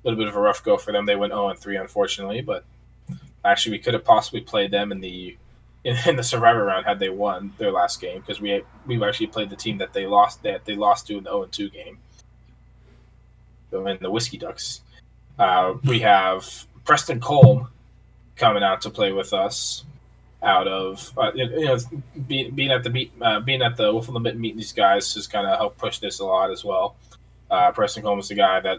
little bit of a rough go for them. They went 0-3, unfortunately, but actually we could have possibly played them in the Survivor round had they won their last game, because we've actually played the team that they lost to in the 0-2 game. In the Whiskey Ducks. We have Preston Colm coming out to play with us. Out of being at the Wiffle Limit, meeting these guys has kind of helped push this a lot as well. Preston Colm is the guy that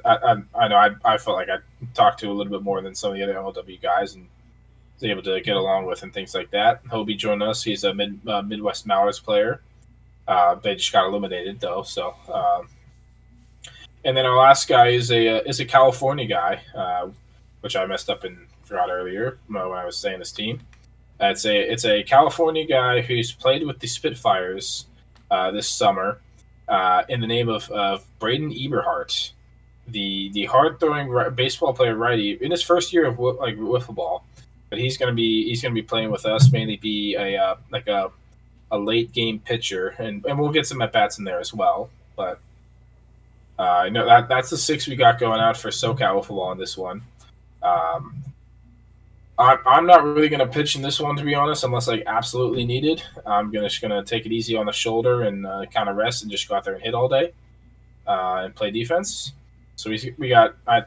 I know I felt like I talked to a little bit more than some of the other MLW guys and was able to get along with and things like that. He'll be joining us. He's a Midwest Mallers player. They just got eliminated though, so. And then our last guy is a California guy, which I messed up and forgot earlier when I was saying this team. It's a California guy who's played with the Spitfires this summer in the name of Braden Eberhardt, the hard throwing baseball player righty in his first year of wiffle ball. But he's gonna be playing with us, mainly be a late game pitcher, and we'll get some at bats in there as well, but. I know that's the 6 we got going out for SoCal Wiffle Ball on this one. I'm not really going to pitch in this one, to be honest, unless absolutely needed. I'm just going to take it easy on the shoulder and kind of rest and just go out there and hit all day and play defense. So we got. I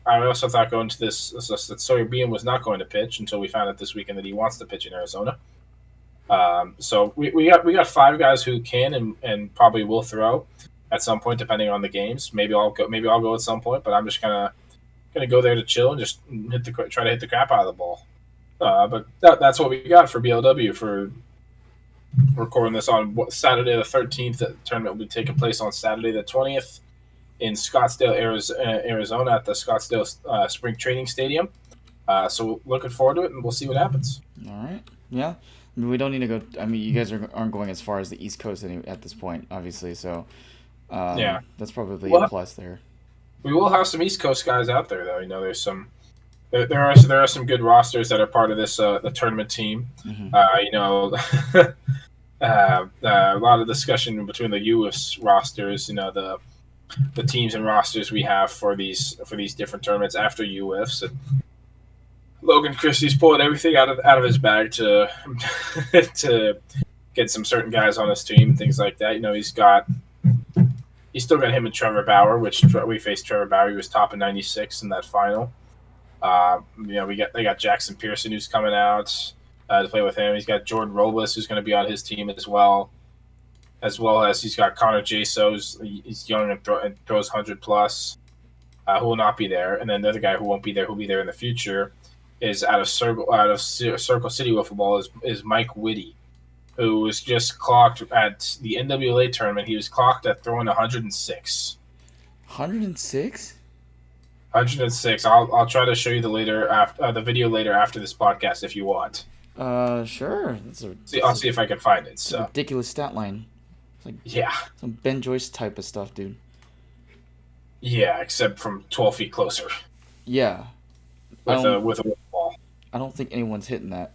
also thought going to this that Sawyer Beam was not going to pitch until we found out this weekend that he wants to pitch in Arizona. So we got 5 guys who can and probably will throw at some point, depending on the games. Maybe I'll go at some point, but I'm just gonna go there to chill and just try to hit the crap out of the ball. But that's what we got for BLW for recording this on Saturday the 13th. The tournament will be taking place on Saturday the 20th in Scottsdale, Arizona, at the Scottsdale Spring Training Stadium. So looking forward to it, and we'll see what happens. All right. Yeah. I mean, we don't need to go. I mean, you guys aren't going as far as the East Coast at this point, obviously. So. Yeah, that's probably a plus there. We will have some East Coast guys out there, though. There's there are some good rosters that are part of this the tournament team. Mm-hmm. A lot of discussion between the UWiffs rosters. The teams and rosters we have for these different tournaments after UWiffs. And Logan Christie's pulling everything out of his bag to to get some certain guys on his team and things like that. He's still got him and Trevor Bauer, which we faced Trevor Bauer. He was top of 96 in that final. They got Jackson Pearson, who's coming out to play with him. He's got Jordan Robles, who's going to be on his team as well as he's got Connor Jaso, he's young and throws 100+, who will not be there. And then the other guy who won't be there, who'll be there in the future, is out of Circle City Wiffle Ball is Mike Whitty, who was just clocked at the NWA tournament. He was clocked at throwing 106. 106? 106. I'll try to show you the video later after this podcast if you want. Sure. I'll see if I can find it. It's a ridiculous stat line. It's like some Ben Joyce type of stuff, dude. Yeah, except from 12 feet closer. Yeah. With a wiffle ball. I don't think anyone's hitting that.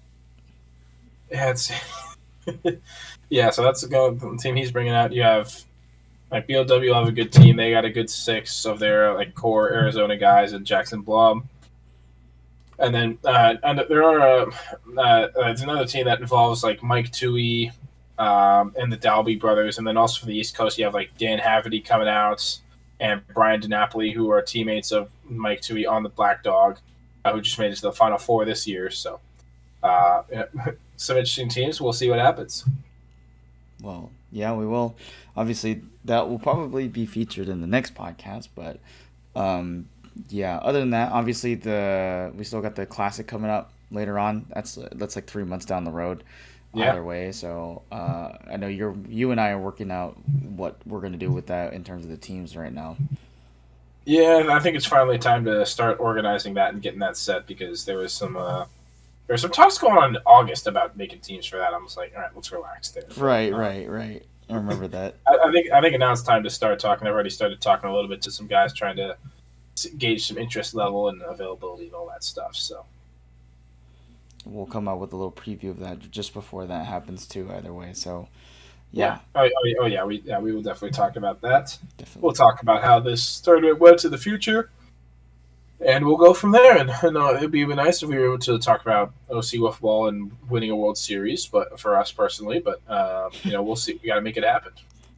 Yeah, so that's the team he's bringing out. You have BLW will have a good team. They got a good 6 of their core Arizona guys and Jackson Blum. And then and there are there's another team that involves Mike Toohey and the Dalby brothers, and then also for the East Coast you have Dan Haverty coming out and Brian DiNapoli, who are teammates of Mike Toohey on the Black Dog, who just made it to the Final Four this year. So some interesting teams. We'll see what happens. Well, yeah, we will. Obviously, that will probably be featured in the next podcast. But yeah, other than that, obviously we still got the Classic coming up later on. That's 3 months down the road. Either way. So I know you and I are working out what we're gonna do with that in terms of the teams right now. Yeah, and I think it's finally time to start organizing that and getting that set, because there was some talks going on in August about making teams for that. I was like, all right, let's relax there. Right. I remember that. I think now it's time to start talking. I've already started talking a little bit to some guys, trying to gauge some interest level and availability and all that stuff. So. we'll come out with a little preview of that just before that happens too. Either way, so yeah. Yeah. We will definitely talk about that. Definitely. We'll talk about how this tournament went to the future, and we'll go from there. And it'd be nice if we were able to talk about OC Wiffle Ball and winning a World Series, but for us personally. But we'll see. We got to make it happen.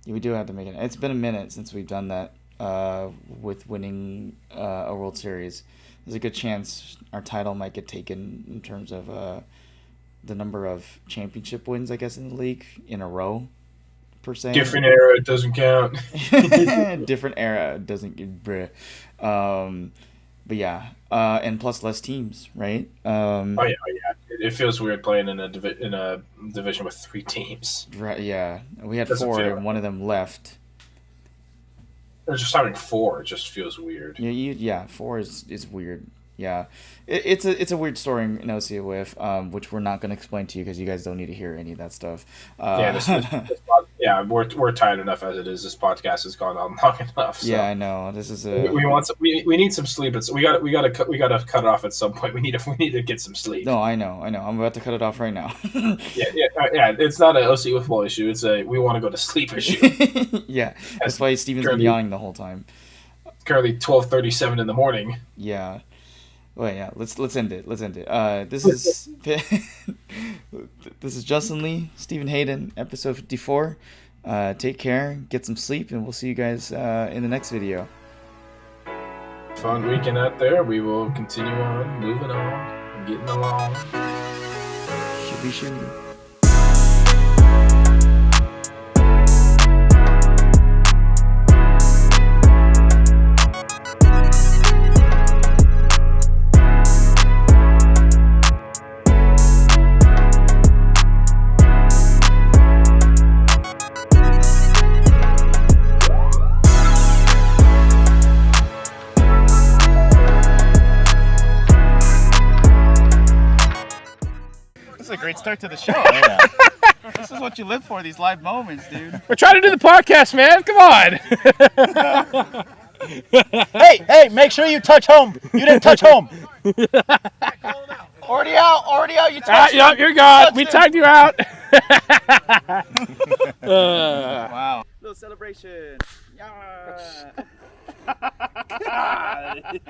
Yeah, we do have to make it. It's been a minute since we've done that with winning a World Series. There's a good chance our title might get taken in terms of the number of championship wins, I guess, in the league in a row, per se. Different era, it doesn't count. Different era doesn't get bruh. But yeah, and plus less teams, right? Yeah. It feels weird playing in a division with 3 teams. Right. Yeah, we had Doesn't 4, feel and one of them left. Or just having 4 just feels weird. Yeah, 4 is weird. Yeah, it's a weird story in UWiffs, which we're not going to explain to you because you guys don't need to hear any of that stuff. We're tired enough as it is. This podcast has gone on long enough. So. Yeah, I know. This is we need some sleep. We got to cut it off at some point. We need to get some sleep. No, I know. I'm about to cut it off right now. Yeah. It's not an OC Wiffle issue. It's a we want to go to sleep issue. Yeah, that's why Steven's been yawning the whole time. Currently 12:37 in the morning. Yeah. Well, yeah. Let's end it. This is this is Justin Lee, Stephen Hayden, episode 54. Take care, get some sleep, and we'll see you guys in the next video. Fun weekend out there. We will continue on, moving on, getting along. Should be shooting. This is a great start to the show. This is what you live for, these live moments, dude. We're trying to do the podcast, man. Come on. Hey, make sure you touch home. You didn't touch home. Already out, you touched Yep, you're gone. We tagged you out. Wow. Little celebration. Yeah.